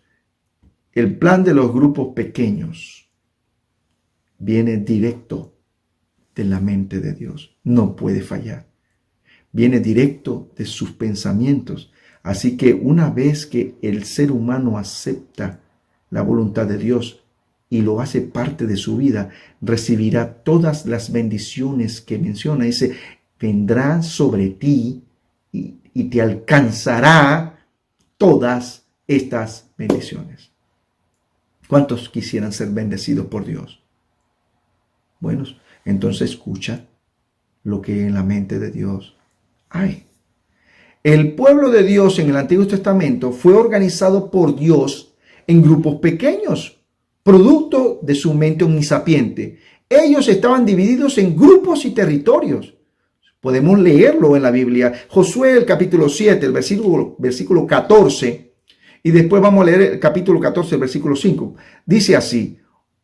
el plan de los grupos pequeños viene directo de la mente de Dios. No puede fallar. Viene directo de sus pensamientos. Así que una vez que el ser humano acepta la voluntad de Dios y lo hace parte de su vida, recibirá todas las bendiciones que menciona. Dice, vendrá sobre ti y te alcanzará todas estas bendiciones. ¿Cuántos quisieran ser bendecidos por Dios? Bueno, entonces escucha lo que en la mente de Dios hay. El pueblo de Dios en el Antiguo Testamento fue organizado por Dios en grupos pequeños, producto de su mente omnisapiente. Ellos estaban divididos en grupos y territorios. Podemos leerlo en la Biblia. Josué, el capítulo 7, el versículo 14, y después vamos a leer el capítulo 14, el versículo 5. Dice así,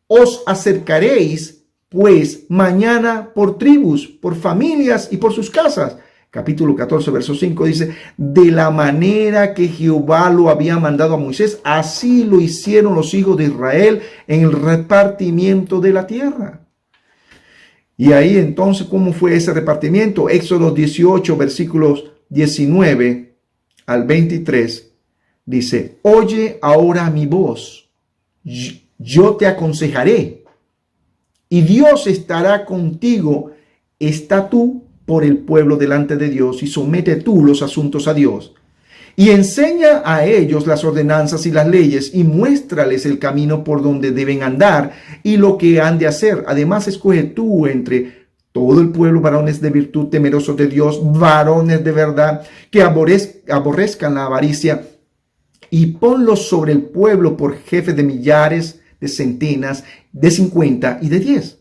os acercaréis pues mañana por tribus, por familias y por sus casas. Capítulo 14, verso 5 dice, de la manera que Jehová lo había mandado a Moisés, así lo hicieron los hijos de Israel en el repartimiento de la tierra. Y ahí entonces, ¿cómo fue ese repartimiento? Éxodo 18, versículos 19 al 23, dice, oye ahora mi voz, yo te aconsejaré. Y Dios estará contigo, está tú por el pueblo delante de Dios y somete tú los asuntos a Dios. Y enseña a ellos las ordenanzas y las leyes y muéstrales el camino por donde deben andar y lo que han de hacer. Además, escoge tú entre todo el pueblo varones de virtud, temerosos de Dios, varones de verdad, que aborrezcan la avaricia, y ponlos sobre el pueblo por jefes de millares, de centenas, de 50 y de 10.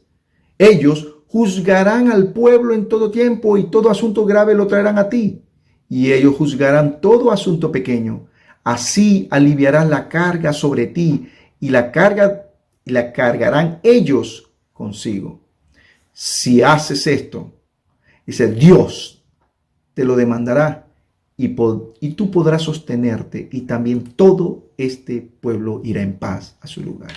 Ellos juzgarán al pueblo en todo tiempo y todo asunto grave lo traerán a ti. Y ellos juzgarán todo asunto pequeño. Así aliviarás la carga sobre ti y la carga y la cargarán ellos consigo. Si haces esto, dice, Dios te lo demandará y tú podrás sostenerte y también todo este pueblo irá en paz a su lugar.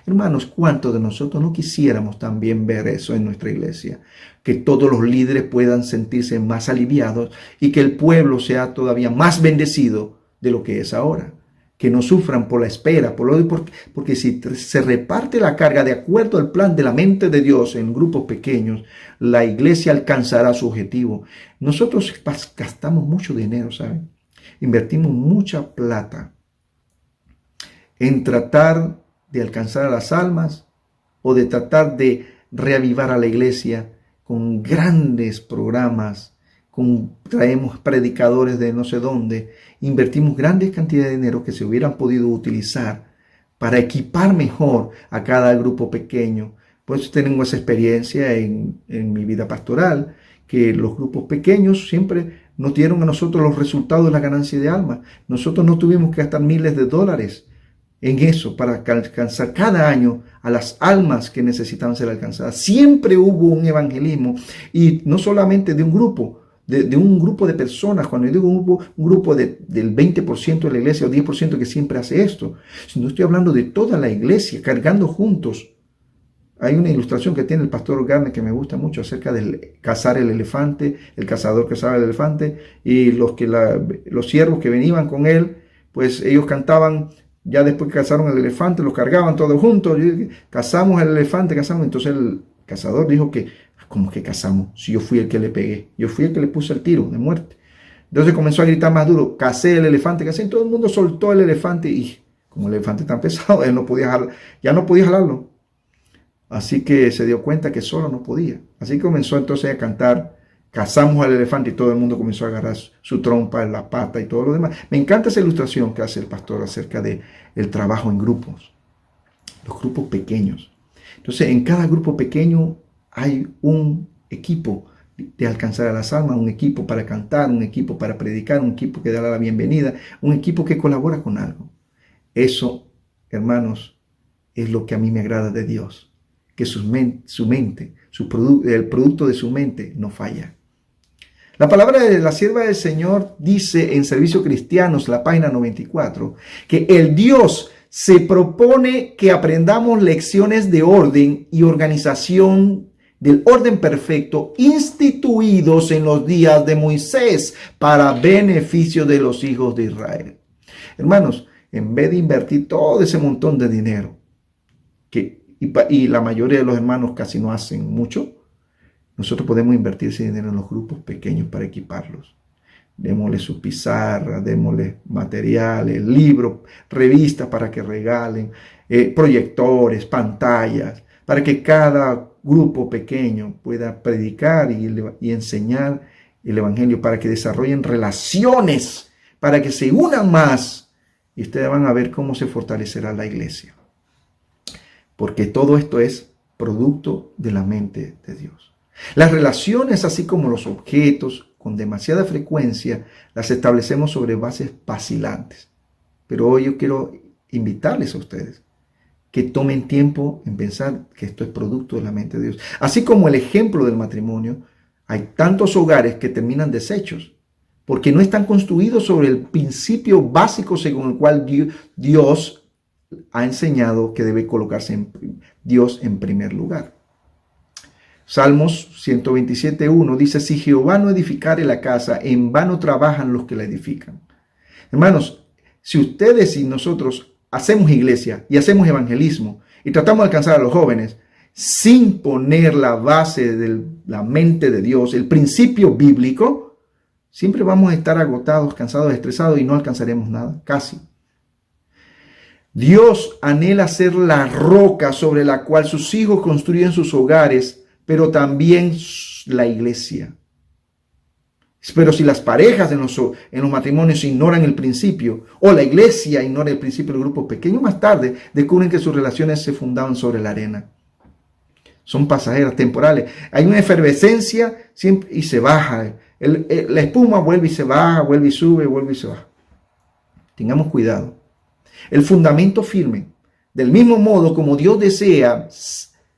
Hermanos, ¿cuántos de nosotros no quisiéramos también ver eso en nuestra iglesia? Que todos los líderes puedan sentirse más aliviados y que el pueblo sea todavía más bendecido de lo que es ahora. Que no sufran por la espera, porque si se reparte la carga de acuerdo al plan de la mente de Dios en grupos pequeños, la iglesia alcanzará su objetivo. Nosotros gastamos mucho dinero, ¿saben? Invertimos mucha plata en tratar de alcanzar a las almas o de tratar de reavivar a la iglesia con grandes programas, traemos predicadores de no sé dónde, invertimos grandes cantidades de dinero que se hubieran podido utilizar para equipar mejor a cada grupo pequeño. Pues tenemos esa experiencia en mi vida pastoral, que los grupos pequeños siempre nos dieron a nosotros los resultados de la ganancia de almas. Nosotros no tuvimos que gastar miles de dólares en eso para alcanzar cada año a las almas que necesitaban ser alcanzadas. Siempre hubo un evangelismo, y no solamente de un grupo, de un grupo de personas. Cuando yo digo un grupo del 20% de la iglesia o 10% que siempre hace esto, sino estoy hablando de toda la iglesia cargando juntos. Hay una ilustración que tiene el pastor Garner que me gusta mucho acerca del cazar el elefante, el cazador cazaba el elefante, y los siervos que venían con él, pues ellos cantaban. Ya después que cazaron el elefante, los cargaban todos juntos. Cazamos el elefante, cazamos. Entonces el cazador dijo que, ¿cómo que cazamos? Si yo fui el que le pegué, yo fui el que le puse el tiro de muerte. Entonces comenzó a gritar más duro, cacé el elefante, cacé. Y todo el mundo soltó el elefante, y como el elefante tan pesado, él no podía ya no podía jalarlo. Así que se dio cuenta que solo no podía. Así que comenzó entonces a cantar, cazamos al elefante, y todo el mundo comenzó a agarrar su trompa, la pata y todo lo demás. Me encanta esa ilustración que hace el pastor acerca del trabajo en grupos, los grupos pequeños. Entonces, en cada grupo pequeño hay un equipo de alcanzar a las almas, un equipo para cantar, un equipo para predicar, un equipo que da la bienvenida, un equipo que colabora con algo. Eso, hermanos, es lo que a mí me agrada de Dios, que el producto de su mente no falla. La palabra de la sierva del Señor dice en Servicio Cristianos, la página 94, que el Dios se propone que aprendamos lecciones de orden y organización del orden perfecto instituidos en los días de Moisés para beneficio de los hijos de Israel. Hermanos, en vez de invertir todo ese montón de dinero, y la mayoría de los hermanos casi no hacen mucho, nosotros podemos invertir ese dinero en los grupos pequeños para equiparlos. Démosle su pizarra, démosle materiales, libros, revistas para que regalen, proyectores, pantallas, para que cada grupo pequeño pueda predicar y enseñar el evangelio, para que desarrollen relaciones, para que se unan más, y ustedes van a ver cómo se fortalecerá la iglesia. Porque todo esto es producto de la mente de Dios. Las relaciones, así como los objetos, con demasiada frecuencia las establecemos sobre bases vacilantes. Pero hoy yo quiero invitarles a ustedes que tomen tiempo en pensar que esto es producto de la mente de Dios. Así como el ejemplo del matrimonio, hay tantos hogares que terminan deshechos porque no están construidos sobre el principio básico según el cual Dios ha enseñado que debe colocarse Dios en primer lugar. Salmos 127:1 dice: si Jehová no edificare la casa, en vano trabajan los que la edifican. Hermanos, si ustedes y nosotros hacemos iglesia y hacemos evangelismo y tratamos de alcanzar a los jóvenes sin poner la base de la mente de Dios, el principio bíblico, siempre vamos a estar agotados, cansados, estresados y no alcanzaremos nada, casi. Dios anhela ser la roca sobre la cual sus hijos construyen sus hogares, pero también la iglesia. Pero si las parejas en los matrimonios ignoran el principio, o la iglesia ignora el principio del grupo pequeño, más tarde descubren que sus relaciones se fundaban sobre la arena. Son pasajeras, temporales. Hay una efervescencia siempre y se baja. La espuma vuelve y se baja, vuelve y sube, vuelve y se baja. Tengamos cuidado. El fundamento firme Del mismo modo como Dios desea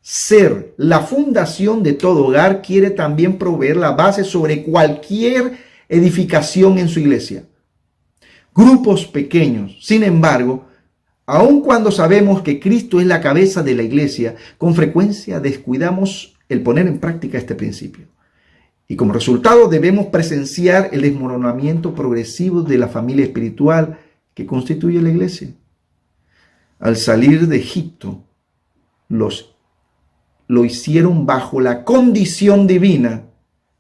ser la fundación de todo hogar, quiere también proveer la base sobre cualquier edificación en su iglesia. Grupos pequeños, sin embargo, aun cuando sabemos que Cristo es la cabeza de la iglesia, con frecuencia descuidamos el poner en práctica este principio. Y como resultado debemos presenciar el desmoronamiento progresivo de la familia espiritual que constituye la iglesia. Al salir de Egipto, lo hicieron bajo la condición divina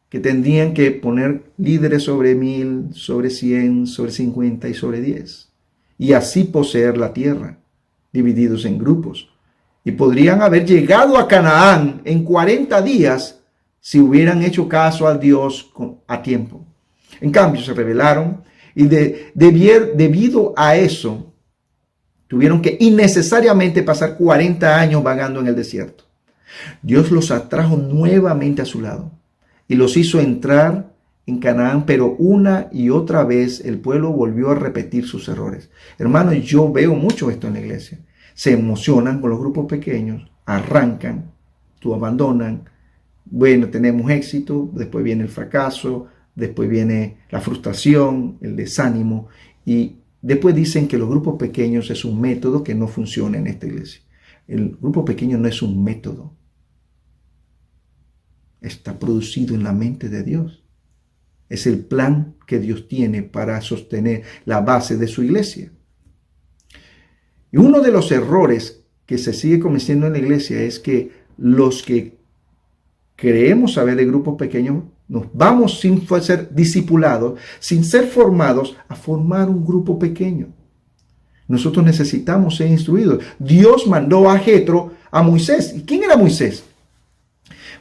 que tendrían que poner líderes sobre 1000, sobre 100, sobre 50 y sobre 10. Y así poseer la tierra, divididos en grupos. Y podrían haber llegado a Canaán en 40 días si hubieran hecho caso a Dios a tiempo. En cambio, se rebelaron y debido a eso, tuvieron que innecesariamente pasar 40 años vagando en el desierto. Dios los atrajo nuevamente a su lado y los hizo entrar en Canaán, pero una y otra vez el pueblo volvió a repetir sus errores. Hermanos, yo veo mucho esto en la iglesia. Se emocionan con los grupos pequeños, arrancan, abandonan. Bueno, tenemos éxito, después viene el fracaso, después viene la frustración, el desánimo, y después dicen que los grupos pequeños es un método que no funciona en esta iglesia. El grupo pequeño no es un método. Está producido en la mente de Dios. Es el plan que Dios tiene para sostener la base de su iglesia. Y uno de los errores que se sigue cometiendo en la iglesia es que los que creemos saber de grupos pequeños nos vamos sin ser discipulados, sin ser formados, a formar un grupo pequeño. Nosotros necesitamos ser instruidos. Dios mandó a Jetro a Moisés. ¿Y quién era Moisés?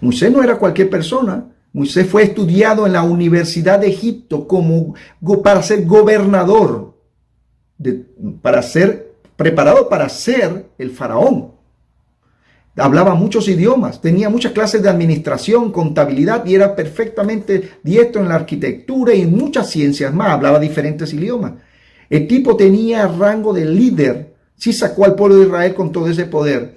Moisés no era cualquier persona. Moisés fue estudiado en la Universidad de Egipto para ser gobernador, para ser preparado para ser el faraón. Hablaba muchos idiomas, tenía muchas clases de administración, contabilidad y era perfectamente diestro en la arquitectura y en muchas ciencias más. Hablaba diferentes idiomas. El tipo tenía rango de líder. Sí sacó al pueblo de Israel con todo ese poder.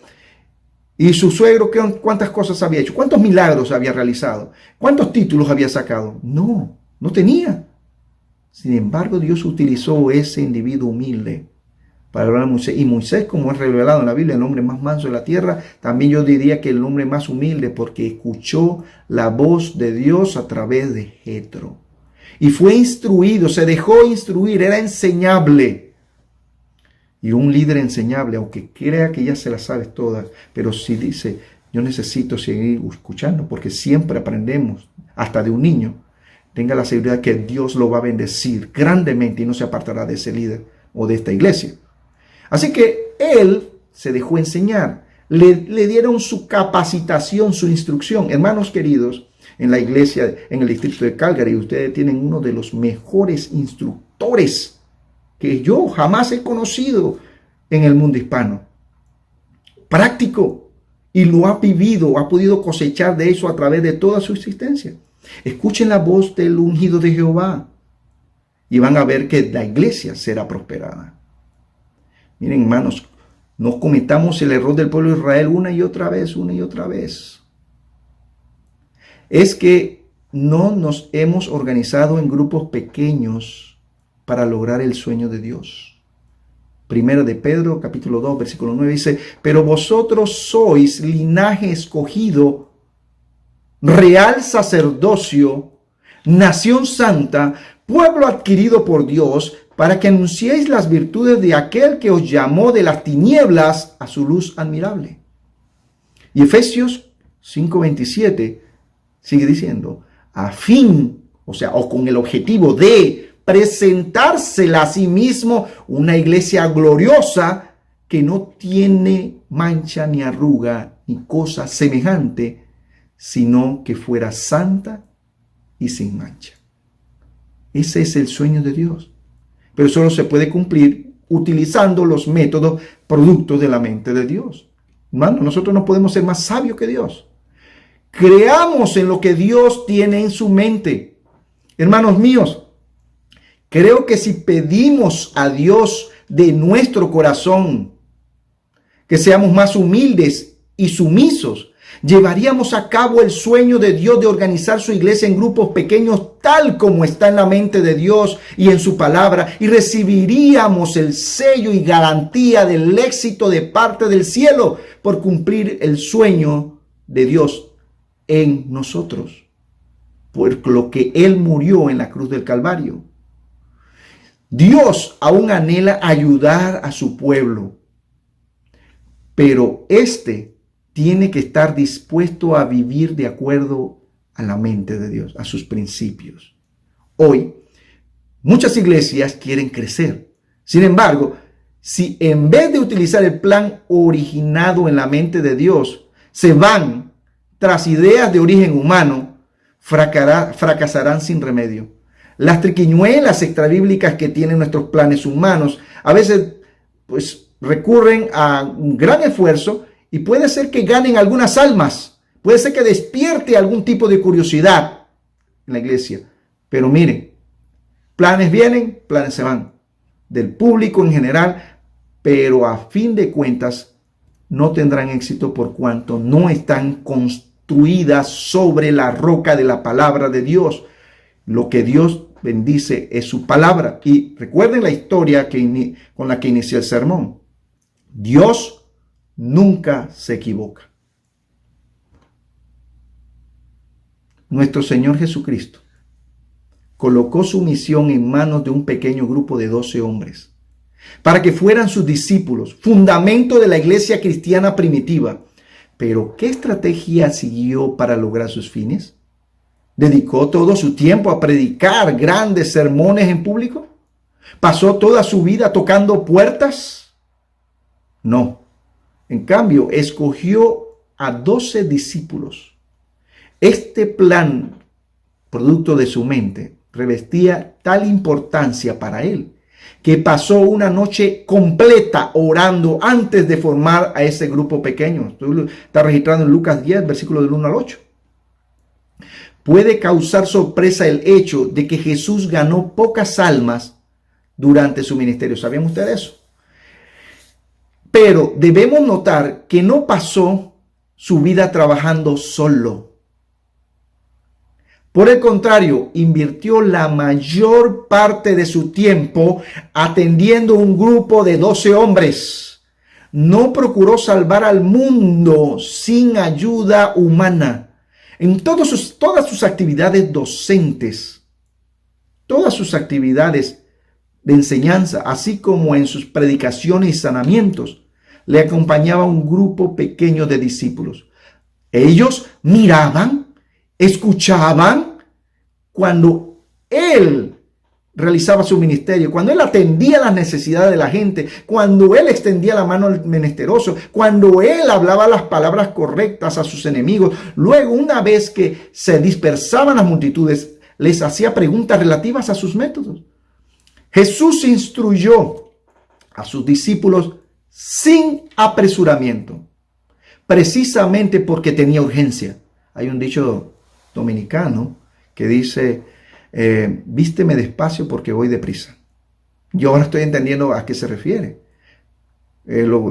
Y su suegro, ¿cuántas cosas había hecho? ¿Cuántos milagros había realizado? ¿Cuántos títulos había sacado? No tenía. Sin embargo, Dios utilizó ese individuo humilde para hablar a Moisés. Y Moisés, como es revelado en la Biblia, el hombre más manso de la tierra, también yo diría que el hombre más humilde, porque escuchó la voz de Dios a través de Jetro. Y fue instruido, se dejó instruir, era enseñable. Y un líder enseñable, aunque crea que ya se las sabe todas, pero si dice, yo necesito seguir escuchando, porque siempre aprendemos, hasta de un niño, tenga la seguridad que Dios lo va a bendecir grandemente y no se apartará de ese líder o de esta iglesia. Así que él se dejó enseñar, le dieron su capacitación, su instrucción. Hermanos queridos, en la iglesia, en el distrito de Calgary, ustedes tienen uno de los mejores instructores que yo jamás he conocido en el mundo hispano. Práctico, y lo ha vivido, ha podido cosechar de eso a través de toda su existencia. Escuchen la voz del ungido de Jehová y van a ver que la iglesia será prosperada. Miren, hermanos, no cometamos el error del pueblo de Israel una y otra vez. Es que no nos hemos organizado en grupos pequeños para lograr el sueño de Dios. Primero de Pedro, capítulo 2, versículo 9 dice, pero vosotros sois linaje escogido, real sacerdocio, nación santa, pueblo adquirido por Dios, para que anunciéis las virtudes de aquel que os llamó de las tinieblas a su luz admirable. Y Efesios 5:27 sigue diciendo, a fin, o con el objetivo de presentársela a sí mismo una iglesia gloriosa que no tiene mancha ni arruga ni cosa semejante, sino que fuera santa y sin mancha. Ese es el sueño de Dios. Pero solo se puede cumplir utilizando los métodos productos de la mente de Dios. Hermano, nosotros no podemos ser más sabios que Dios. Creamos en lo que Dios tiene en su mente. Hermanos míos, creo que si pedimos a Dios de nuestro corazón que seamos más humildes y sumisos. Llevaríamos a cabo el sueño de Dios de organizar su iglesia en grupos pequeños tal como está en la mente de Dios y en su palabra, y recibiríamos el sello y garantía del éxito de parte del cielo por cumplir el sueño de Dios en nosotros, por lo que Él murió en la cruz del Calvario. Dios aún anhela ayudar a su pueblo, pero tiene que estar dispuesto a vivir de acuerdo a la mente de Dios, a sus principios. Hoy, muchas iglesias quieren crecer. Sin embargo, si en vez de utilizar el plan originado en la mente de Dios, se van tras ideas de origen humano, fracasarán sin remedio. Las triquiñuelas extrabíblicas que tienen nuestros planes humanos a veces recurren a un gran esfuerzo y puede ser que ganen algunas almas, puede ser que despierte algún tipo de curiosidad en la iglesia. Pero miren, planes vienen, planes se van, del público en general, pero a fin de cuentas no tendrán éxito por cuanto no están construidas sobre la roca de la palabra de Dios. Lo que Dios bendice es su palabra. Y recuerden la historia con la que inicié el sermón. Dios nunca se equivoca. Nuestro Señor Jesucristo colocó su misión en manos de un pequeño grupo de 12 hombres para que fueran sus discípulos, fundamento de la iglesia cristiana primitiva. Pero ¿qué estrategia siguió para lograr sus fines? ¿Dedicó todo su tiempo a predicar grandes sermones en público? ¿Pasó toda su vida tocando puertas? No. En cambio, escogió a 12 discípulos. Este plan, producto de su mente, revestía tal importancia para él que pasó una noche completa orando antes de formar a ese grupo pequeño. Está registrado en Lucas 10, versículo del 1 al 8. Puede causar sorpresa el hecho de que Jesús ganó pocas almas durante su ministerio. ¿Sabían ustedes eso? Pero debemos notar que no pasó su vida trabajando solo. Por el contrario, invirtió la mayor parte de su tiempo atendiendo un grupo de 12 hombres. No procuró salvar al mundo sin ayuda humana. En todas sus actividades docentes, todas sus actividades de enseñanza, así como en sus predicaciones y sanamientos, le acompañaba un grupo pequeño de discípulos. Ellos miraban, escuchaban cuando él realizaba su ministerio, cuando él atendía las necesidades de la gente, cuando él extendía la mano al menesteroso, cuando él hablaba las palabras correctas a sus enemigos. Luego, una vez que se dispersaban las multitudes, les hacía preguntas relativas a sus métodos. Jesús instruyó a sus discípulos sin apresuramiento, precisamente porque tenía urgencia. Hay un dicho dominicano que dice, vísteme despacio porque voy deprisa. Yo ahora estoy entendiendo a qué se refiere. Los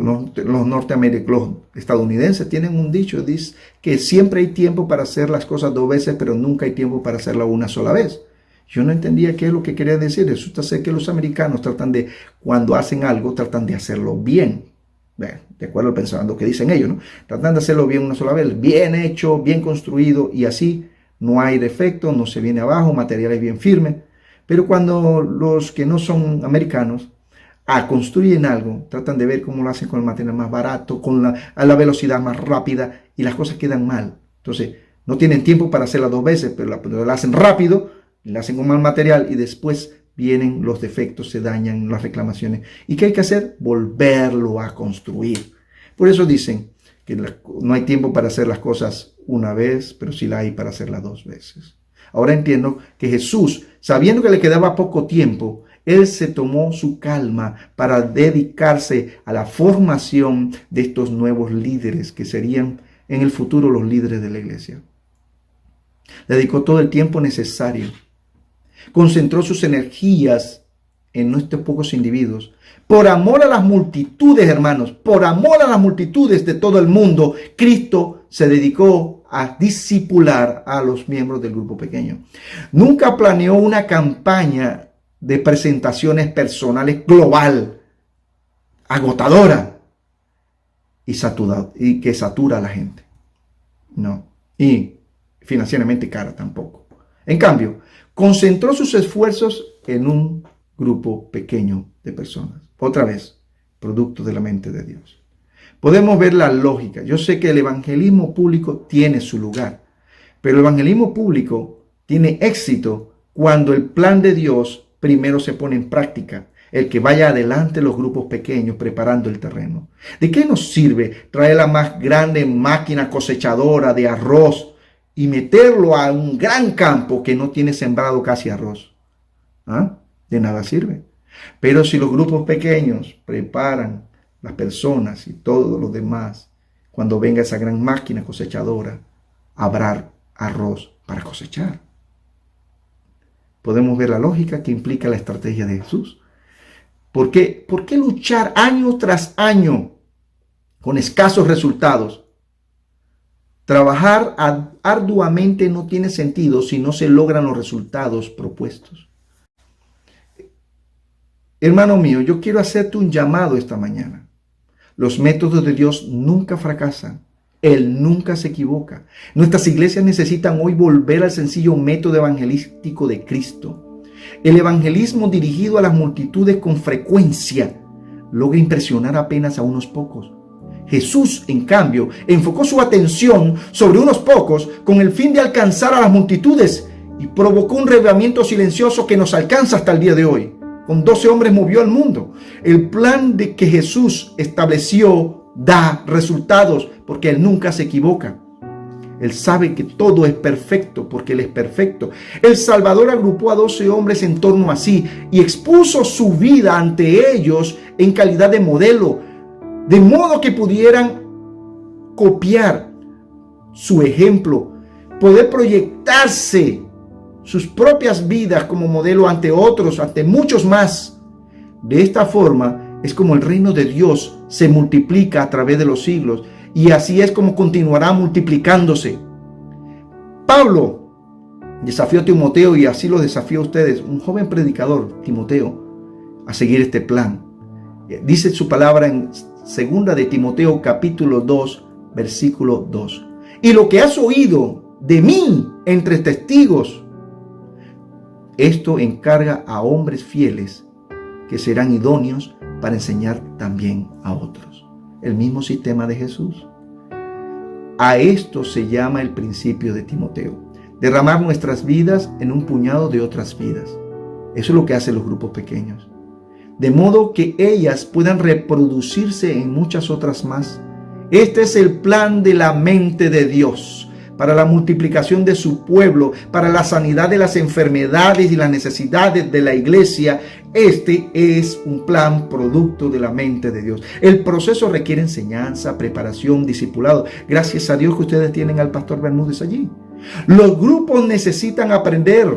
estadounidenses tienen un dicho, dice que siempre hay tiempo para hacer las cosas 2 veces, pero nunca hay tiempo para hacerla una sola vez. Yo no entendía qué es lo que quería decir. Resulta ser que los americanos cuando hacen algo, tratan de hacerlo bien. De acuerdo al pensamiento que dicen ellos, ¿no? Tratan de hacerlo bien una sola vez, bien hecho, bien construido, y así no hay defecto, no se viene abajo, materiales bien firmes. Pero cuando los que no son americanos construyen algo, tratan de ver cómo lo hacen con el material más barato, a la velocidad más rápida, y las cosas quedan mal. Entonces, no tienen tiempo para hacerlas 2 veces, pero lo hacen rápido, la hacen con mal material y después vienen los defectos, se dañan las reclamaciones. ¿Y qué hay que hacer? Volverlo a construir. Por eso dicen que no hay tiempo para hacer las cosas una vez, pero sí la hay para hacerlas 2 veces. Ahora entiendo que Jesús, sabiendo que le quedaba poco tiempo, él se tomó su calma para dedicarse a la formación de estos nuevos líderes que serían en el futuro los líderes de la iglesia. Le dedicó todo el tiempo necesario. Concentró sus energías en estos pocos individuos, por amor a las multitudes, hermanos, por amor a las multitudes de todo el mundo, Cristo se dedicó a discipular a los miembros del grupo pequeño. Nunca planeó una campaña de presentaciones personales global, agotadora y que satura a la gente. No. Y financieramente cara tampoco. En cambio, concentró sus esfuerzos en un grupo pequeño de personas. Otra vez, producto de la mente de Dios. Podemos ver la lógica. Yo sé que el evangelismo público tiene su lugar, pero el evangelismo público tiene éxito cuando el plan de Dios primero se pone en práctica. El que vaya adelante los grupos pequeños preparando el terreno. ¿De qué nos sirve traer la más grande máquina cosechadora de arroz y meterlo a un gran campo que no tiene sembrado casi arroz? ¿Ah? De nada sirve. Pero si los grupos pequeños preparan las personas y todo lo demás, cuando venga esa gran máquina cosechadora, habrá arroz para cosechar. Podemos ver la lógica que implica la estrategia de Jesús. ¿Por qué luchar año tras año con escasos resultados? Trabajar arduamente no tiene sentido si no se logran los resultados propuestos. Hermano mío, yo quiero hacerte un llamado esta mañana. Los métodos de Dios nunca fracasan. Él nunca se equivoca. Nuestras iglesias necesitan hoy volver al sencillo método evangelístico de Cristo. El evangelismo dirigido a las multitudes con frecuencia logra impresionar apenas a unos pocos. Jesús, en cambio, enfocó su atención sobre unos pocos con el fin de alcanzar a las multitudes y provocó un reavivamiento silencioso que nos alcanza hasta el día de hoy. Con 12 hombres movió al mundo. El plan de que Jesús estableció da resultados porque Él nunca se equivoca. Él sabe que todo es perfecto porque Él es perfecto. El Salvador agrupó a 12 hombres en torno a sí y expuso su vida ante ellos en calidad de modelo, de modo que pudieran copiar su ejemplo, poder proyectarse sus propias vidas como modelo ante otros, ante muchos más. De esta forma es como el reino de Dios se multiplica a través de los siglos. Y así es como continuará multiplicándose. Pablo desafió a Timoteo, y así lo desafío a ustedes, un joven predicador, Timoteo, a seguir este plan. Dice su palabra en 2 de Timoteo capítulo 2, versículo 2. Y lo que has oído de mí entre testigos, esto encarga a hombres fieles que serán idóneos para enseñar también a otros. El mismo sistema de Jesús. A esto se llama el principio de Timoteo. Derramar nuestras vidas en un puñado de otras vidas. Eso es lo que hacen los grupos pequeños. De modo que ellas puedan reproducirse en muchas otras más. Este es el plan de la mente de Dios para la multiplicación de su pueblo, para la sanidad de las enfermedades y las necesidades de la iglesia. Este es un plan producto de la mente de Dios. El proceso requiere enseñanza, preparación, discipulado. Gracias a Dios que ustedes tienen al pastor Bermúdez allí. Los grupos necesitan aprender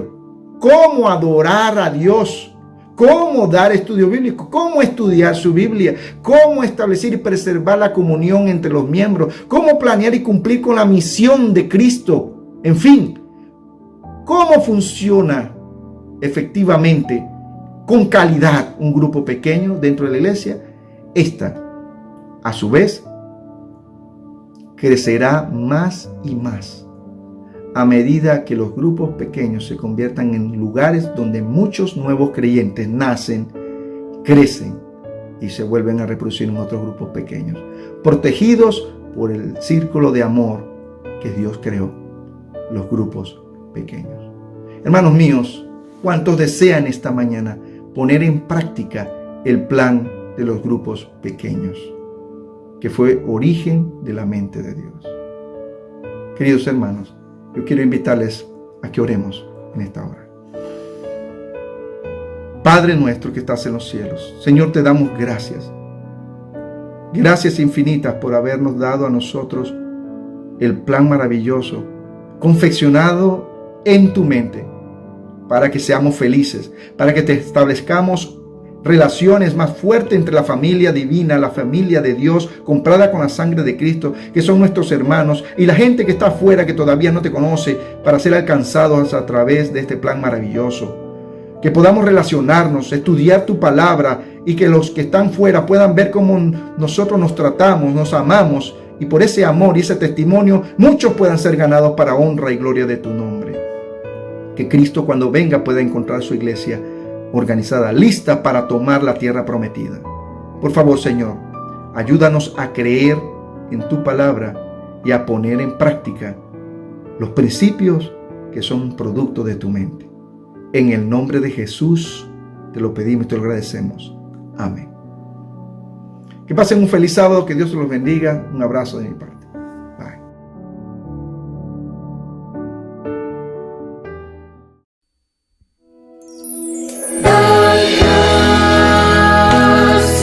cómo adorar a Dios, cómo dar estudio bíblico, cómo estudiar su Biblia, cómo establecer y preservar la comunión entre los miembros, cómo planear y cumplir con la misión de Cristo. En fin, cómo funciona efectivamente, con calidad, un grupo pequeño dentro de la iglesia. Esta, a su vez, crecerá más y más a medida que los grupos pequeños se conviertan en lugares donde muchos nuevos creyentes nacen, crecen y se vuelven a reproducir en otros grupos pequeños, protegidos por el círculo de amor que Dios creó, los grupos pequeños. Hermanos míos, ¿cuántos desean esta mañana poner en práctica el plan de los grupos pequeños, que fue origen de la mente de Dios? Queridos hermanos, yo quiero invitarles a que oremos en esta hora. Padre nuestro que estás en los cielos, Señor, te damos gracias. Gracias infinitas por habernos dado a nosotros el plan maravilloso, confeccionado en tu mente, para que seamos felices, para que te establezcamos relaciones más fuertes entre la familia divina, la familia de Dios, comprada con la sangre de Cristo, que son nuestros hermanos, y la gente que está afuera, que todavía no te conoce, para ser alcanzados a través de este plan maravilloso. Que podamos relacionarnos, estudiar tu palabra, y que los que están fuera puedan ver cómo nosotros nos tratamos, nos amamos, y por ese amor y ese testimonio, muchos puedan ser ganados para honra y gloria de tu nombre. Que Cristo, cuando venga, pueda encontrar su iglesia organizada, lista para tomar la tierra prometida. Por favor, Señor, ayúdanos a creer en tu palabra y a poner en práctica los principios que son producto de tu mente. En el nombre de Jesús te lo pedimos y te lo agradecemos. Amén. Que pasen un feliz sábado, que Dios los bendiga. Un abrazo de mi parte.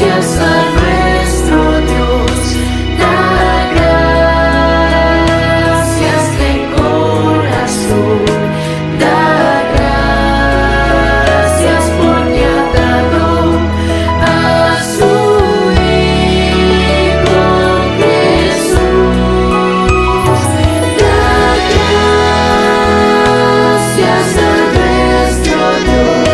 Gracias a nuestro Dios, da gracias de corazón, da gracias porque ha dado a su Hijo Jesús. Da gracias a nuestro Dios.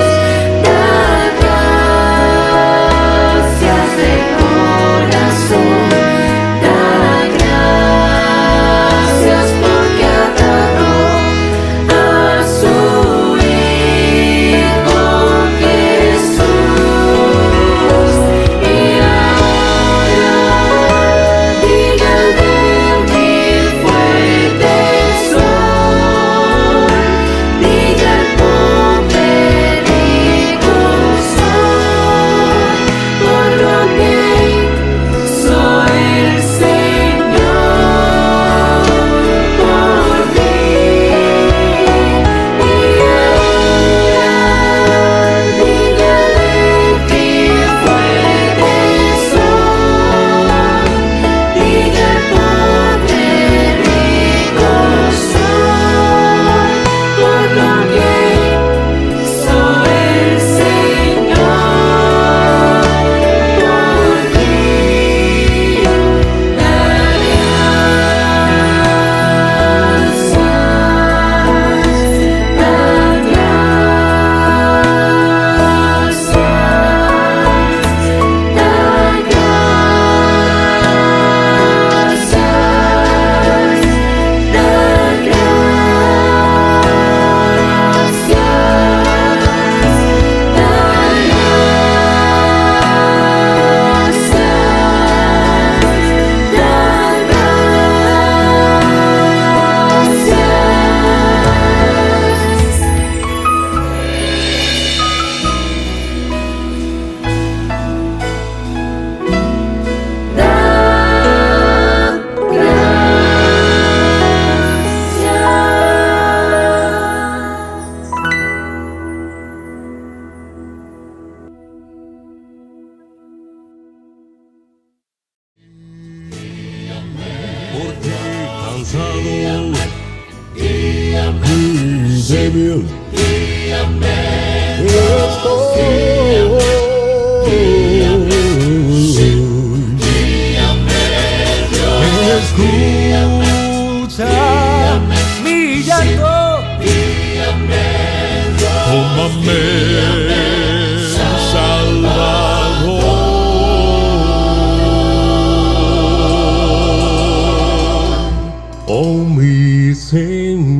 Samuel. Escucha mi llanto, Tómame, Salvador. Oh, mi Señor.